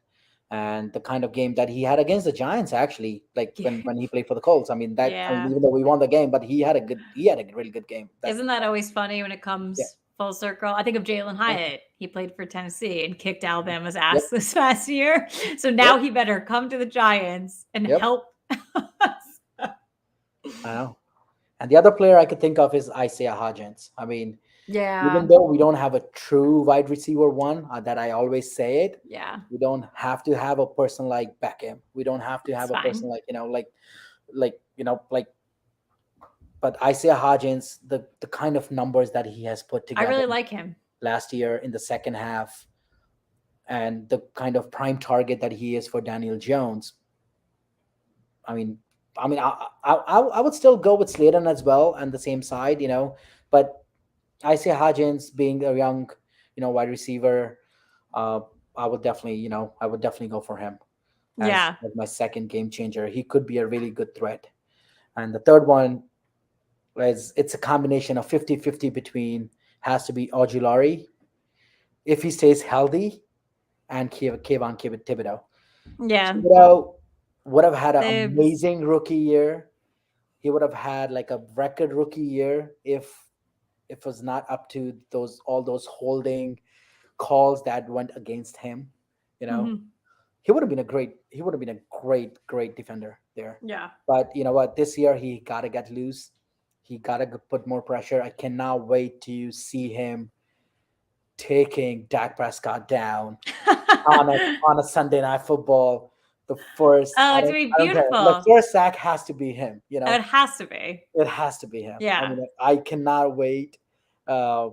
Speaker 2: And the kind of game that he had against the Giants, actually, like when he played for the Colts,
Speaker 1: Yeah.
Speaker 2: even though we won the game, but he had a really good game. That
Speaker 1: Isn't that always funny when it
Speaker 2: yeah,
Speaker 1: comes full circle? I think of Jalen
Speaker 2: yeah,
Speaker 1: Hyatt. He played for Tennessee and kicked Alabama's
Speaker 2: yep,
Speaker 1: ass this past year. So
Speaker 2: yep,
Speaker 1: now he better come to the Giants and
Speaker 2: yep.
Speaker 1: help.
Speaker 2: I know. And the other player I could think of is Isaiah Hodgins. I mean, even
Speaker 1: Yeah.
Speaker 2: though we don't have a true wide receiver one, that I always say it,
Speaker 1: Yeah.
Speaker 2: we don't have to have a person like Beckham. We don't have to
Speaker 1: It's
Speaker 2: have a person
Speaker 1: fine.
Speaker 2: like, but Isaiah Hodgins, the kind of numbers that he has put
Speaker 1: I
Speaker 2: together
Speaker 1: really like him.
Speaker 2: last year in the second half, and the kind of prime target that he is for Daniel Jones. I mean, I would still go with Sladen as well on the same side, but Isaiah Hodgins being a young, wide receiver, uh, I would definitely go for him
Speaker 1: Yeah.
Speaker 2: as my second game changer. He could be a really good threat. And the third one is it's a combination of 50-50 between has to be Ojulari if he stays healthy and Kayvon Thibodeau.
Speaker 1: Yeah.
Speaker 2: Thibodeau would have had an
Speaker 1: Thibs.
Speaker 2: amazing rookie year. He would have had like a record rookie year if it was not up to all those holding calls that went against him. You know,
Speaker 1: Hmm.
Speaker 2: he would have been a great defender there.
Speaker 1: Yeah.
Speaker 2: But you know what? This year he gotta get loose. He gotta put more pressure. I cannot wait to see him taking Dak Prescott down on a Sunday night football. The first,
Speaker 1: Oh,
Speaker 2: I
Speaker 1: it's
Speaker 2: don't,
Speaker 1: gonna be
Speaker 2: I don't care. The
Speaker 1: beautiful.
Speaker 2: first sack has to be him.
Speaker 1: Oh, it has to be.
Speaker 2: It has to be him. I
Speaker 1: Yeah.
Speaker 2: mean, I cannot wait uh,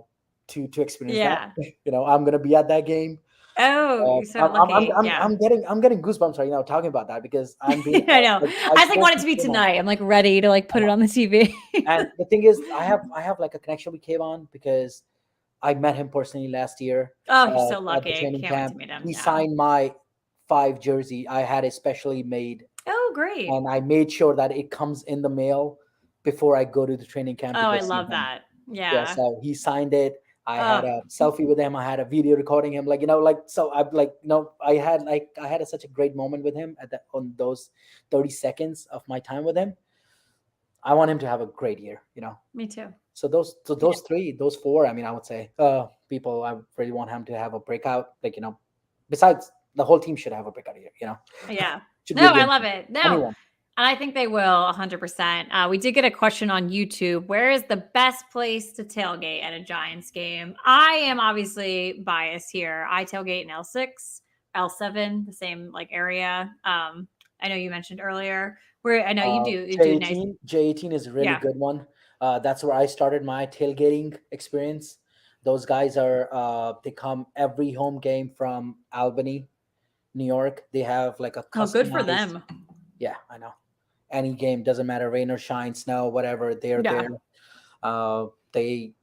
Speaker 2: to experience that.
Speaker 1: Yeah.
Speaker 2: I'm gonna be at that game.
Speaker 1: Oh,
Speaker 2: Uh,
Speaker 1: you're so
Speaker 2: I'm, I'm, I'm,
Speaker 1: lucky.
Speaker 2: I'm
Speaker 1: Yeah.
Speaker 2: I'm getting goosebumps right now talking about that because I'm being
Speaker 1: I know.
Speaker 2: like
Speaker 1: I
Speaker 2: I
Speaker 1: just like want it to
Speaker 2: personally
Speaker 1: be
Speaker 2: came on.
Speaker 1: tonight. I'm like ready to like put it on the TV.
Speaker 2: And the thing is, I have like a connection with Kayvon because I met him personally last year
Speaker 1: Oh, you're so
Speaker 2: at the
Speaker 1: lucky. I
Speaker 2: training
Speaker 1: can't wait to
Speaker 2: camp.
Speaker 1: meet him.
Speaker 2: He
Speaker 1: Yeah.
Speaker 2: signed my 5 jersey. I had it specially made,
Speaker 1: Oh, great.
Speaker 2: and I made sure that it comes in the mail before I go to the training camp to
Speaker 1: Oh,
Speaker 2: go
Speaker 1: I
Speaker 2: see
Speaker 1: love
Speaker 2: him.
Speaker 1: that.
Speaker 2: Yeah,
Speaker 1: Yeah.
Speaker 2: so he signed it. I had
Speaker 1: Oh,
Speaker 2: a selfie with him. I had a video recording him. So I I had such a great moment with him on those 30 seconds of my time with him. I want him to have a great year.
Speaker 1: me too.
Speaker 2: So those three, those four, I mean, I would say people I really want him to have a breakout. Besides the whole team should have a breakout year.
Speaker 1: Yeah.
Speaker 2: Should be a
Speaker 1: No, I
Speaker 2: game
Speaker 1: love
Speaker 2: changer.
Speaker 1: it. No.
Speaker 2: Anyone.
Speaker 1: And I think they will 100%. We did get a question on YouTube. Where is the best place to tailgate at a Giants game? I am obviously biased here. I tailgate in L6, L7, the same like area. I know you mentioned earlier where I know you do. You do nice.
Speaker 2: J18 is a really
Speaker 1: Yeah.
Speaker 2: good one. That's where I started my tailgating experience. Those guys they come every home game from Albany, New York. They have like a
Speaker 1: Oh, good for
Speaker 2: customized,
Speaker 1: them.
Speaker 2: yeah, I know. Any game, doesn't matter, rain or shine, snow, whatever, they're there.
Speaker 1: Yeah.
Speaker 2: They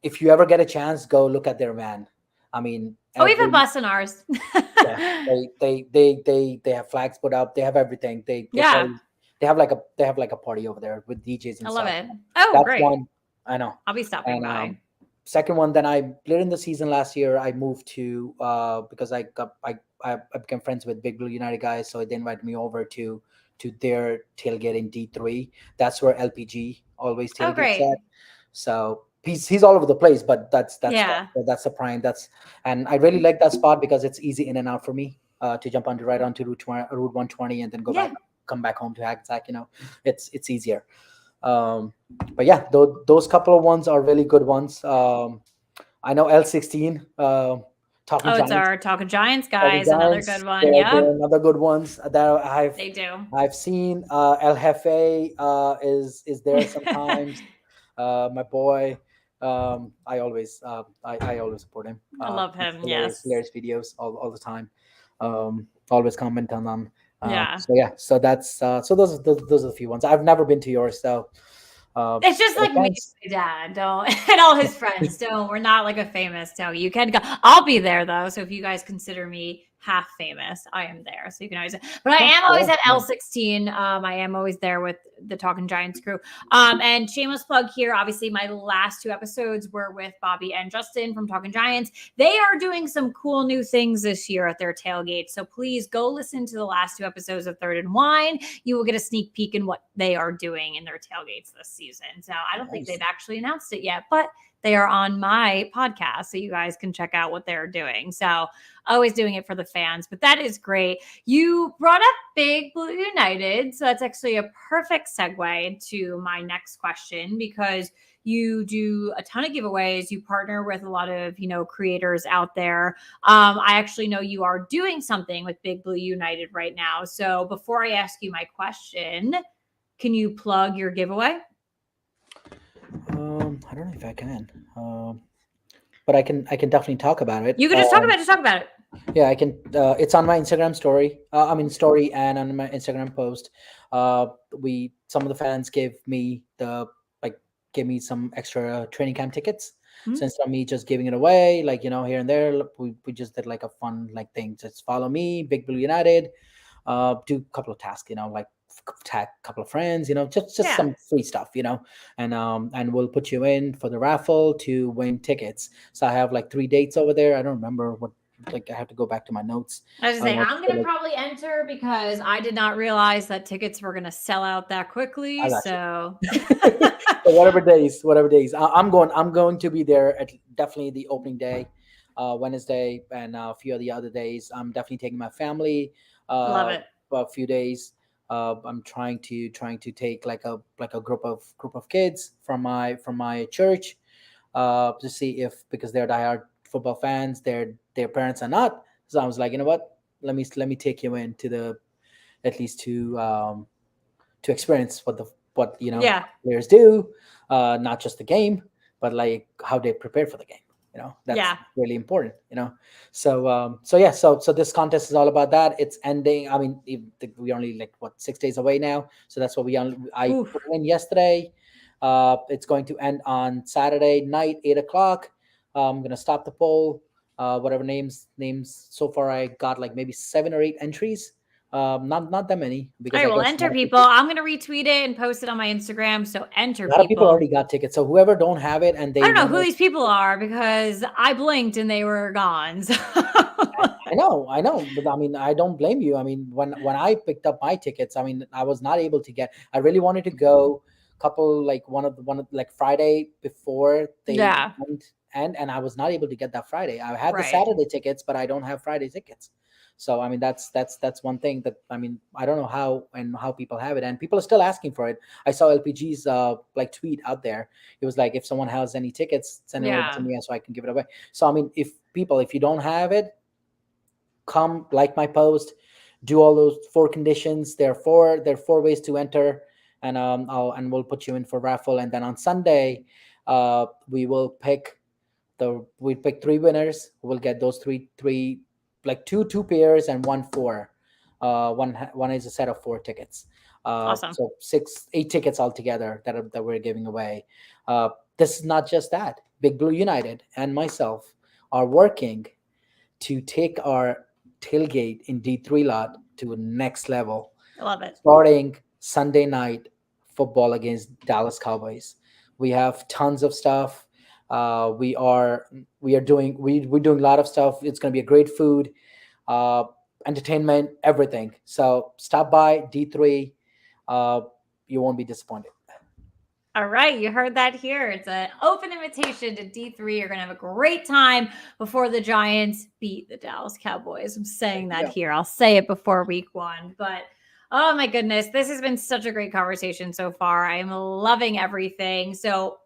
Speaker 2: If you ever get a chance, go look at their van. I mean,
Speaker 1: Oh, we have a
Speaker 2: every
Speaker 1: bus in ours.
Speaker 2: yeah, they have flags put up. They have everything.
Speaker 1: Yeah.
Speaker 2: They have like a party over there with DJs
Speaker 1: I
Speaker 2: and
Speaker 1: love
Speaker 2: stuff.
Speaker 1: it. Oh,
Speaker 2: That's
Speaker 1: great.
Speaker 2: one I know.
Speaker 1: I'll be stopping
Speaker 2: And
Speaker 1: by.
Speaker 2: second one, then I later in the season last year, I moved to because I became friends with Big Blue United guys, so they invited me over to their tailgate in D3. That's where LPG always
Speaker 1: Oh,
Speaker 2: tailgates
Speaker 1: great.
Speaker 2: at. So he's all over the place, but
Speaker 1: Yeah.
Speaker 2: that's the prime. And I really like that spot because it's easy in and out for me to jump right onto Route 120 and then
Speaker 1: Yeah.
Speaker 2: come back home to Hackensack. It's easier. Um, but yeah, those couple of ones are really good ones. I know L16, Talking
Speaker 1: Oh, it's
Speaker 2: Giants.
Speaker 1: our Talk of Giants
Speaker 2: Talking
Speaker 1: guys. Another good
Speaker 2: Giants,
Speaker 1: one.
Speaker 2: they're
Speaker 1: Yep.
Speaker 2: another good ones that
Speaker 1: They do.
Speaker 2: I've seen. El Jefe is there sometimes. My boy, I always support him.
Speaker 1: I love
Speaker 2: It's
Speaker 1: him.
Speaker 2: hilarious,
Speaker 1: Yes.
Speaker 2: hilarious videos all the time. Always comment on them.
Speaker 1: Yeah.
Speaker 2: So yeah, so those are the few ones. I've never been to yours, so
Speaker 1: It's just
Speaker 2: get a
Speaker 1: like me and
Speaker 2: chance.
Speaker 1: my dad, don't, and all his friends don't. We're not like a famous, so you can go. I'll be there though. So if you guys consider me half famous, I am there. So you can always, but I
Speaker 2: Yeah,
Speaker 1: am always
Speaker 2: yeah,
Speaker 1: at
Speaker 2: yeah.
Speaker 1: L16. I am always there with the Talking Giants crew. And shameless plug here. Obviously, my last two episodes were with Bobby and Justin from Talking Giants. They are doing some cool new things this year at their tailgate. So please go listen to the last two episodes of Third and Wine. You will get a sneak peek in what they are doing in their tailgates this season. So I don't think
Speaker 2: Nice.
Speaker 1: they've actually announced it yet, but they are on my podcast. So you guys can check out what they're doing. So always doing it for the fans, but that is great. You brought up Big Blue United, so that's actually a perfect segue to my next question because you do a ton of giveaways. You partner with a lot of, creators out there. I actually know you are doing something with Big Blue United right now. So before I ask you my question, can you plug your giveaway?
Speaker 2: I don't know if I can, but I can definitely talk about it.
Speaker 1: You can just talk about it. Just talk about it.
Speaker 2: Yeah, I can. It's on my Instagram story. I mean, story and on my Instagram post. We some of the fans gave me some extra training camp tickets.
Speaker 1: Hmm?
Speaker 2: So instead of me just giving it away, like here and there, we just did like a fun like thing. Just follow me, Big Blue United. Do a couple of tasks, like tag a couple of friends, just
Speaker 1: Yeah.
Speaker 2: some free stuff, and we'll put you in for the raffle to win tickets. So I have like 3 dates over there. I don't remember what, like I have to go back to my notes.
Speaker 1: I was just saying, I'm
Speaker 2: So,
Speaker 1: going to
Speaker 2: like,
Speaker 1: probably enter because I did not realize that tickets were going to sell out that quickly.
Speaker 2: I got you.
Speaker 1: So,
Speaker 2: So whatever days, I'm going to be there at definitely the opening day, Wednesday, and a few of the other days. I'm definitely taking my family.
Speaker 1: love
Speaker 2: Uh,
Speaker 1: it.
Speaker 2: for a few days. I'm trying to take like a group of kids from my church, to see if, because they're diehard football fans, their parents are not. So I was like, you know what? Let me take you in to the at least to experience what
Speaker 1: Yeah.
Speaker 2: players do, not just the game, but like how they prepare for the game. That's
Speaker 1: Yeah.
Speaker 2: really important. So yeah, so this contest is all about that. It's ending. I mean, we only like what 6 days away now, so that's what I put
Speaker 1: Oof.
Speaker 2: it in yesterday. It's going to end on Saturday night, 8 o'clock. I'm gonna stop the poll. Whatever names so far, I got like maybe 7 or 8 entries. Not that many,
Speaker 1: All
Speaker 2: because
Speaker 1: right.
Speaker 2: I
Speaker 1: Well,
Speaker 2: guess a
Speaker 1: enter
Speaker 2: lot of
Speaker 1: people.
Speaker 2: people
Speaker 1: I'm going to retweet it and post it on my Instagram. So enter
Speaker 2: a lot of people
Speaker 1: people.
Speaker 2: already got tickets. So whoever don't have it and
Speaker 1: I
Speaker 2: they
Speaker 1: don't know
Speaker 2: want
Speaker 1: who
Speaker 2: to,
Speaker 1: these people are because I blinked and they were gone. So.
Speaker 2: I know, but I mean, I don't blame you. I mean, when I picked up my tickets, I mean, I was not able to get. I really wanted to go. Couple like one of like Friday before they
Speaker 1: Yeah.
Speaker 2: and I was not able to get that Friday. I have the
Speaker 1: Right.
Speaker 2: Saturday tickets, but I don't have Friday tickets. So I mean, that's one thing that, I mean, I don't know how people have it, and people are still asking for it. I saw LPG's like tweet out there. It was like, if someone has any tickets, send it over to
Speaker 1: Yeah.
Speaker 2: me so I can give it away. So I mean, if you don't have it, come like my post, do all those 4 conditions. There are four ways to enter, and we'll put you in for raffle. And then on Sunday, we pick 3 winners. We'll get those three, like two pairs and one four. One is a set of 4 tickets.
Speaker 1: Awesome.
Speaker 2: So 8 tickets altogether that we're giving away. This is not just that. Big Blue United and myself are working to take our tailgate in D3 lot to a next level,
Speaker 1: I love it.
Speaker 2: starting Sunday night football against Dallas Cowboys. We have tons of stuff. We're doing a lot of stuff. It's going to be a great food, uh, entertainment, everything. So stop by D3. Uh, you won't be disappointed.
Speaker 1: All right, you heard that here. It's an open invitation to D3. You're going to have a great time before the Giants beat the Dallas Cowboys. I'm saying that
Speaker 2: Yeah.
Speaker 1: here. I'll say it before week 1. But oh my goodness, this has been such a great conversation so far. I am loving everything. So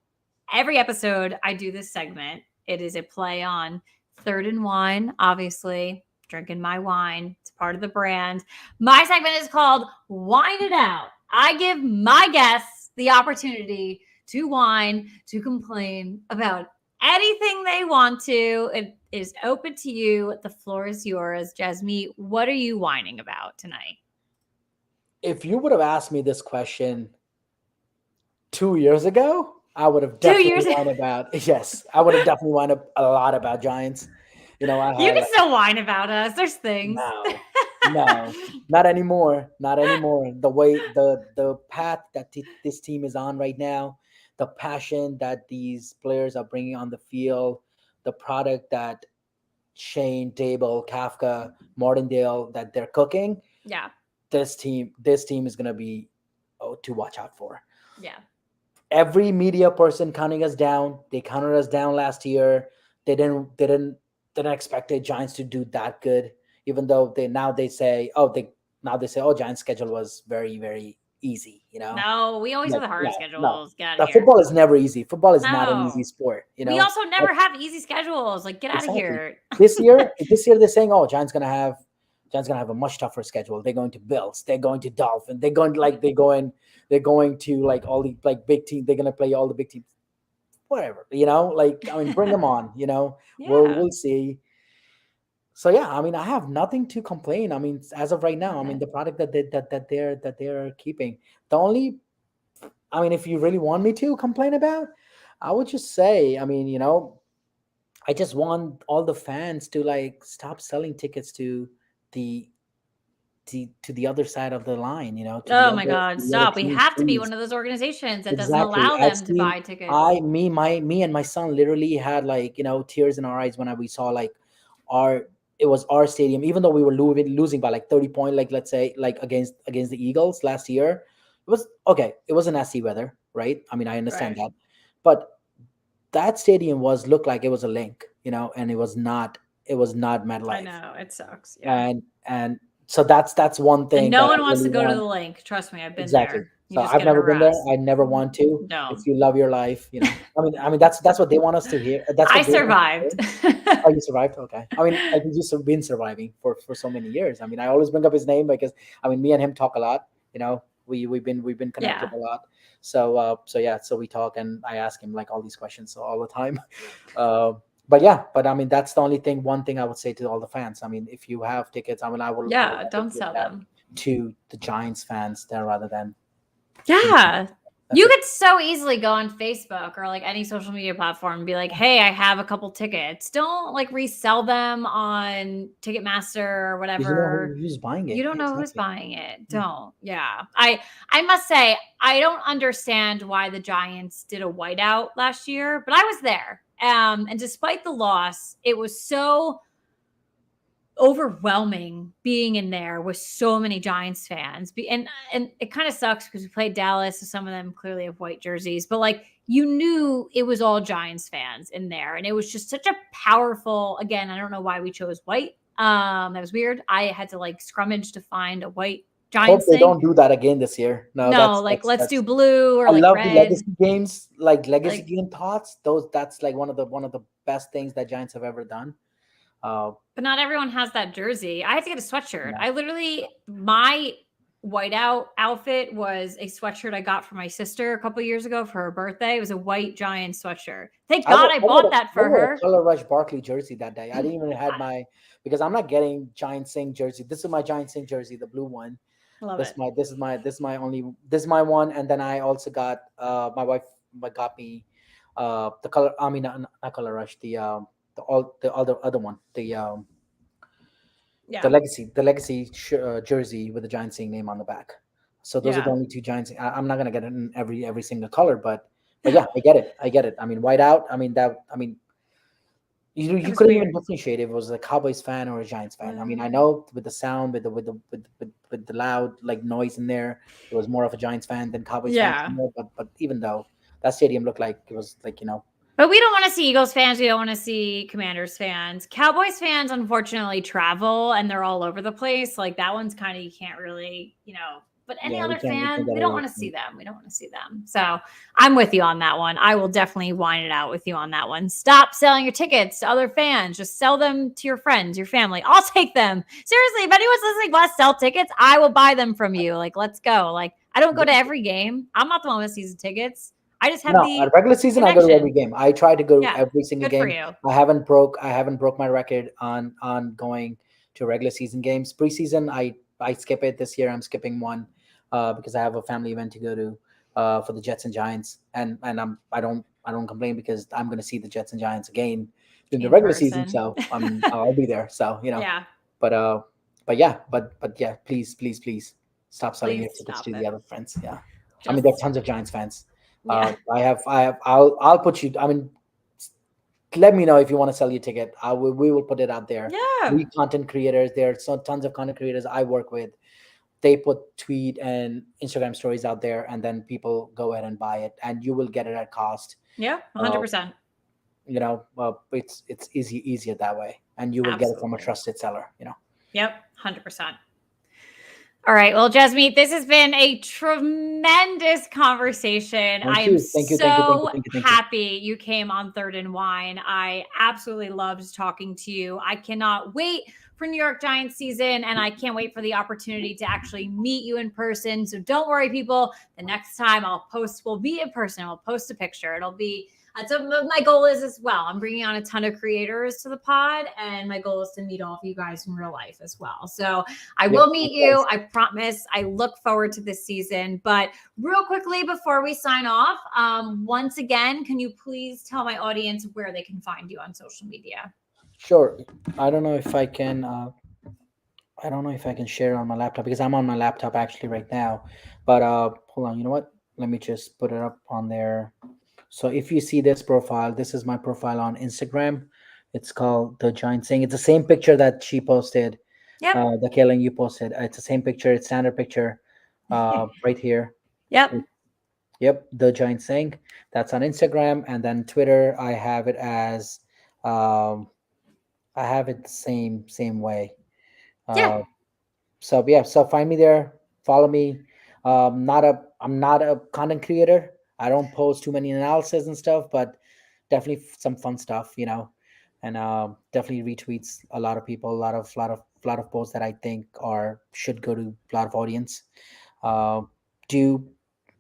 Speaker 1: every episode, I do this segment. It is a play on Third and Wine, obviously. Drinking my wine. It's part of the brand. My segment is called Wine It Out. I give my guests the opportunity to whine, to complain about anything they want to. It is open to you. The floor is yours. Jasmeet, what are you whining about tonight?
Speaker 2: If you would have asked me this question 2 years ago, I would have
Speaker 1: 2 years.
Speaker 2: definitely whined about. Yes, I would have definitely whined a lot about Giants. I
Speaker 1: You
Speaker 2: had
Speaker 1: can
Speaker 2: like,
Speaker 1: still whine about us. There's things.
Speaker 2: no, no, not anymore, not anymore. The path that this team is on right now, the passion that these players are bringing on the field, the product that Shane, Dable, Kafka, Martindale that they're cooking.
Speaker 1: Yeah.
Speaker 2: This team is gonna be, to watch out for.
Speaker 1: Yeah.
Speaker 2: Every media person counting us down. They counted us down last year. They didn't expect the Giants to do that good. even though they say, oh, Giants schedule was very, very easy,
Speaker 1: No, we always have
Speaker 2: like,
Speaker 1: the hardest
Speaker 2: no,
Speaker 1: schedules. Get out of
Speaker 2: the
Speaker 1: here.
Speaker 2: football is never easy. Football is not an easy
Speaker 1: No.
Speaker 2: sport,
Speaker 1: We also
Speaker 2: But
Speaker 1: never have easy schedules. Like, get out of
Speaker 2: exactly.
Speaker 1: here.
Speaker 2: This year they're saying, oh, Giants gonna have a much tougher schedule. They're going to Bills, they're going to Dolphins, they're going to like all the like big teams. They're gonna play all the big teams. Whatever, like, I mean, bring them on. We'll
Speaker 1: Yeah.
Speaker 2: see. So yeah, I mean, I have nothing to complain. I mean, as of right now, I mean,
Speaker 1: Okay.
Speaker 2: the product that they're keeping. The only, I mean, if you really want me to complain about, I would just say, I mean, I just want all the fans to like stop selling tickets the to the other side of the line, to the
Speaker 1: Oh
Speaker 2: other
Speaker 1: my God,
Speaker 2: to the other
Speaker 1: stop. We
Speaker 2: teams,
Speaker 1: have to be
Speaker 2: please.
Speaker 1: one of those organizations that doesn't
Speaker 2: Exactly.
Speaker 1: allow
Speaker 2: I've
Speaker 1: them to
Speaker 2: seen
Speaker 1: buy tickets.
Speaker 2: me and my son literally had like, tears in our eyes when we saw like our it was our stadium, even though we were losing by like 30 point, like let's say like against the Eagles last year. It was okay. It was a nasty weather, right? I mean, I understand
Speaker 1: Right.
Speaker 2: that, but that stadium looked like it was a link, and it was not
Speaker 1: I
Speaker 2: MetLife.
Speaker 1: know. It sucks. Yeah.
Speaker 2: And so that's one
Speaker 1: And
Speaker 2: thing
Speaker 1: no
Speaker 2: that I
Speaker 1: one wants to
Speaker 2: really
Speaker 1: go to
Speaker 2: want.
Speaker 1: the lake. Trust me, I've been
Speaker 2: Exactly.
Speaker 1: there. You
Speaker 2: So
Speaker 1: just
Speaker 2: I've
Speaker 1: get
Speaker 2: never been there.
Speaker 1: harassed.
Speaker 2: I never want to. If
Speaker 1: No.
Speaker 2: you love your life, I mean, that's what they want us to hear. That's
Speaker 1: I
Speaker 2: what they want us to hear.
Speaker 1: survived.
Speaker 2: Oh, you survived. Okay. I mean, like he's just been surviving for so many years. I mean, I always bring up his name because I mean, me and him talk a lot. We've been connected
Speaker 1: Yeah.
Speaker 2: a lot. So yeah, so we talk and I ask him like all these questions all the time. Uh, but yeah, but I mean, that's the only thing. One thing I would say to all the fans. I mean, if you have tickets, I mean, I would
Speaker 1: Yeah.
Speaker 2: rather
Speaker 1: Don't
Speaker 2: give
Speaker 1: sell
Speaker 2: that
Speaker 1: them.
Speaker 2: to the Giants fans there rather than to the
Speaker 1: Yeah.
Speaker 2: that's
Speaker 1: You
Speaker 2: it.
Speaker 1: could so easily go on Facebook or like any social media platform and be like, hey, I have a couple tickets. Don't like resell them on Ticketmaster or
Speaker 2: Because
Speaker 1: whatever.
Speaker 2: who's buying
Speaker 1: You
Speaker 2: it.
Speaker 1: don't know who's
Speaker 2: Exactly.
Speaker 1: buying it.
Speaker 2: Yeah.
Speaker 1: Don't. Yeah. I must say, I don't understand why the Giants did a whiteout last year, but I was there. And despite the loss, it was so overwhelming being in there with so many Giants fans. And it kind of sucks because we played Dallas, so some of them clearly have white jerseys, but like you knew it was all Giants fans in there. And it was just such a powerful, again, I don't know why we chose white. That was weird. I had to like scrummage to find a white
Speaker 2: Hope
Speaker 1: Giants
Speaker 2: they
Speaker 1: thing.
Speaker 2: don't do that again this year. No,
Speaker 1: No,
Speaker 2: that's
Speaker 1: like
Speaker 2: that's
Speaker 1: let's do
Speaker 2: that's.
Speaker 1: blue or
Speaker 2: I
Speaker 1: like
Speaker 2: love the
Speaker 1: red.
Speaker 2: legacy games, like legacy
Speaker 1: Like,
Speaker 2: game thoughts. That's like one of the best things that Giants have ever done. Uh,
Speaker 1: but not everyone has that jersey. I had to get a sweatshirt.
Speaker 2: yeah.
Speaker 1: I literally, my whiteout outfit was a sweatshirt I got for my sister a couple years ago for her birthday. It was a white giant sweatshirt. Thank
Speaker 2: I
Speaker 1: God
Speaker 2: wore,
Speaker 1: I
Speaker 2: I wore,
Speaker 1: bought
Speaker 2: a,
Speaker 1: that
Speaker 2: I
Speaker 1: for
Speaker 2: wore a
Speaker 1: her.
Speaker 2: Color Rush Barkley jersey that day. I didn't even had my because I'm not getting Giant Singh jersey. This is my Giant Singh jersey, the blue one.
Speaker 1: I love
Speaker 2: This
Speaker 1: it.
Speaker 2: is my this is my one, and then I also got my wife got me the color. I mean, not Color Rush, the other one,
Speaker 1: Yeah.
Speaker 2: the legacy jersey with the Giant Singh name on the back. So those are the
Speaker 1: Yeah.
Speaker 2: only two Giants. I'm not gonna get it in every single color, but yeah, I get it. I get it. I mean, white out. I mean that. I mean,
Speaker 1: It
Speaker 2: you
Speaker 1: was
Speaker 2: couldn't even
Speaker 1: weird.
Speaker 2: differentiate if it was a Cowboys fan or a Giants fan. I mean, I
Speaker 1: Mm,
Speaker 2: know with the sound, with the loud like noise in there, it was more of a Giants fan than Cowboys fan.
Speaker 1: yeah.
Speaker 2: But even though that stadium looked like it was like
Speaker 1: But we don't want to see Eagles fans. We don't want to see Commanders fans. Cowboys fans, unfortunately, travel and they're all over the place. Like that one's kind of, you can't really, but any
Speaker 2: yeah,
Speaker 1: other
Speaker 2: we can't
Speaker 1: fan,
Speaker 2: get
Speaker 1: we don't
Speaker 2: away
Speaker 1: want to
Speaker 2: from
Speaker 1: see
Speaker 2: it.
Speaker 1: them. We don't want to see them. So I'm with you on that one. I will definitely whine it out with you on that one. Stop selling your tickets to other fans. Just sell them to your friends, your family. I'll take them. Seriously, if anyone's listening, want to sell tickets, I will buy them from you. Like, let's go. Like, I don't go to every game. I'm not the one with season tickets. I just have
Speaker 2: No, at
Speaker 1: the
Speaker 2: regular season, I go to every
Speaker 1: connection.
Speaker 2: game. I try to go to
Speaker 1: Yeah.
Speaker 2: every single
Speaker 1: Good for
Speaker 2: game.
Speaker 1: you.
Speaker 2: I haven't broke my record on going to regular season games. Preseason, I skip it this year. I'm skipping one because I have a family event to go to for the Jets and Giants, and I don't complain because I'm going to see the Jets and Giants again in the
Speaker 1: In
Speaker 2: regular season.
Speaker 1: person.
Speaker 2: So I mean, I'll be there. So
Speaker 1: Yeah.
Speaker 2: but but yeah, but yeah, please stop selling
Speaker 1: Please
Speaker 2: your tickets
Speaker 1: stop
Speaker 2: to the
Speaker 1: it.
Speaker 2: other friends. Yeah, I mean there are
Speaker 1: Just
Speaker 2: tons of Giants fans.
Speaker 1: yeah.
Speaker 2: I'll put you. I mean, let me know if you want to sell your ticket. We will put it out there.
Speaker 1: Yeah.
Speaker 2: We content creators. There are so tons of content creators I work with. They put tweet and Instagram stories out there, and then people go ahead and buy it, and you will get it at cost.
Speaker 1: Yeah.
Speaker 2: Uh,
Speaker 1: 100%.
Speaker 2: it's easier that way, and you will get it from a
Speaker 1: Absolutely.
Speaker 2: trusted seller.
Speaker 1: Yep, 100%. All right. Well, Jasmeet, this has been a tremendous conversation. I
Speaker 2: Thank
Speaker 1: am
Speaker 2: you. Thank you. Thank you. Thank you.
Speaker 1: so
Speaker 2: Thank you. Thank you.
Speaker 1: happy you came on Third and Wine. I absolutely loved talking to you. I cannot wait for New York Giants season, and I can't wait for the opportunity to actually meet you in person. So don't worry, people. The next time we'll be in person. I'll post a picture. That's what my goal is as well. I'm bringing on a ton of creators to the pod, and my goal is to meet all of you guys in real life as well. So I
Speaker 2: Yep.
Speaker 1: will meet you. I promise. I look forward to this season. But real quickly before we sign off, once again, can you please tell my audience where they can find you on social media?
Speaker 2: Sure. I don't know if I can. I don't know if I can share on my laptop because I'm on my laptop actually right now. But hold on. You know what? Let me just put it up on there. So if you see this profile, this is my profile on Instagram. It's called The Giant Singh. It's the same picture that she posted,
Speaker 1: Yep.
Speaker 2: the Kaylin you posted. It's the same picture. It's standard picture right here.
Speaker 1: Yep.
Speaker 2: Yep, The Giant Singh. That's on Instagram. And then Twitter, I have it as, I have it the same way.
Speaker 1: Yeah.
Speaker 2: Uh, so yeah, so find me there, follow me. I'm not a content creator. I don't post too many analysis and stuff, but definitely some fun stuff, and definitely retweets a lot of people, a lot of posts that I think are should go to a lot of audience. Uh, do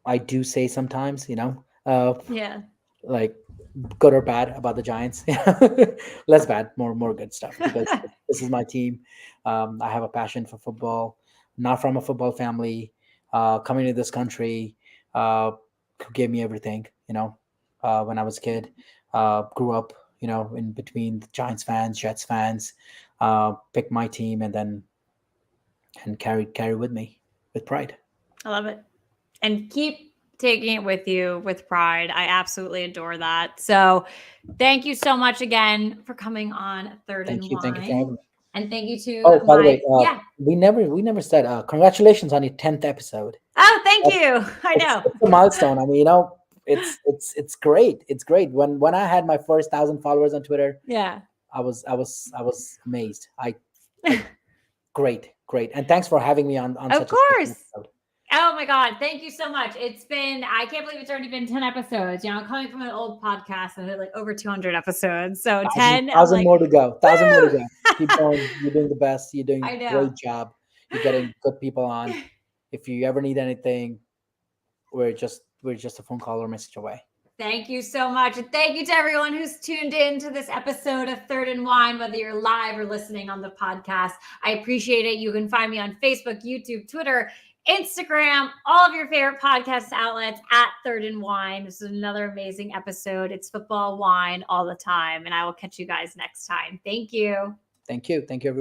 Speaker 2: I do say sometimes,
Speaker 1: Yeah.
Speaker 2: like good or bad about the Giants. Less bad, more good stuff because this is my team. I have a passion for football. Not from a football family. Coming to this country, who gave me everything. When I was a kid, grew up, in between the Giants fans, Jets fans. Picked my team and carry with me with pride.
Speaker 1: I love it. And keep taking it with you with pride. I absolutely adore that. So thank you so much again for coming on Third and
Speaker 2: Thank you for
Speaker 1: Wine.
Speaker 2: having me.
Speaker 1: And thank you to
Speaker 2: Oh, by the way,
Speaker 1: yeah.
Speaker 2: we never said congratulations on your 10th episode.
Speaker 1: Oh, thank
Speaker 2: That's,
Speaker 1: you. I
Speaker 2: it's
Speaker 1: know.
Speaker 2: it's a milestone. I mean, it's great. It's great. When I had my first 1,000 followers on Twitter,
Speaker 1: Yeah.
Speaker 2: I was amazed. I great. And thanks for having me on
Speaker 1: Of
Speaker 2: such a special
Speaker 1: course.
Speaker 2: episode.
Speaker 1: Oh my God. Thank you so much. I can't believe it's already been 10 episodes. I'm coming from an old podcast and I had like over 200 episodes. So
Speaker 2: Thousand
Speaker 1: 10, I'm
Speaker 2: thousand
Speaker 1: like,
Speaker 2: more to go. Thousand more to
Speaker 1: woo!
Speaker 2: go. Keep going. You're doing the best. You're doing
Speaker 1: I
Speaker 2: a
Speaker 1: know.
Speaker 2: great job. You're getting good people on. If you ever need anything, we're just a phone call or message away.
Speaker 1: Thank you so much. And thank you to everyone who's tuned in to this episode of Third and Wine, whether you're live or listening on the podcast. I appreciate it. You can find me on Facebook, YouTube, Twitter, Instagram, all of your favorite podcast outlets at Third and Wine. This is another amazing episode. It's football, wine all the time. And I will catch you guys next time. Thank you.
Speaker 2: Thank you, everyone.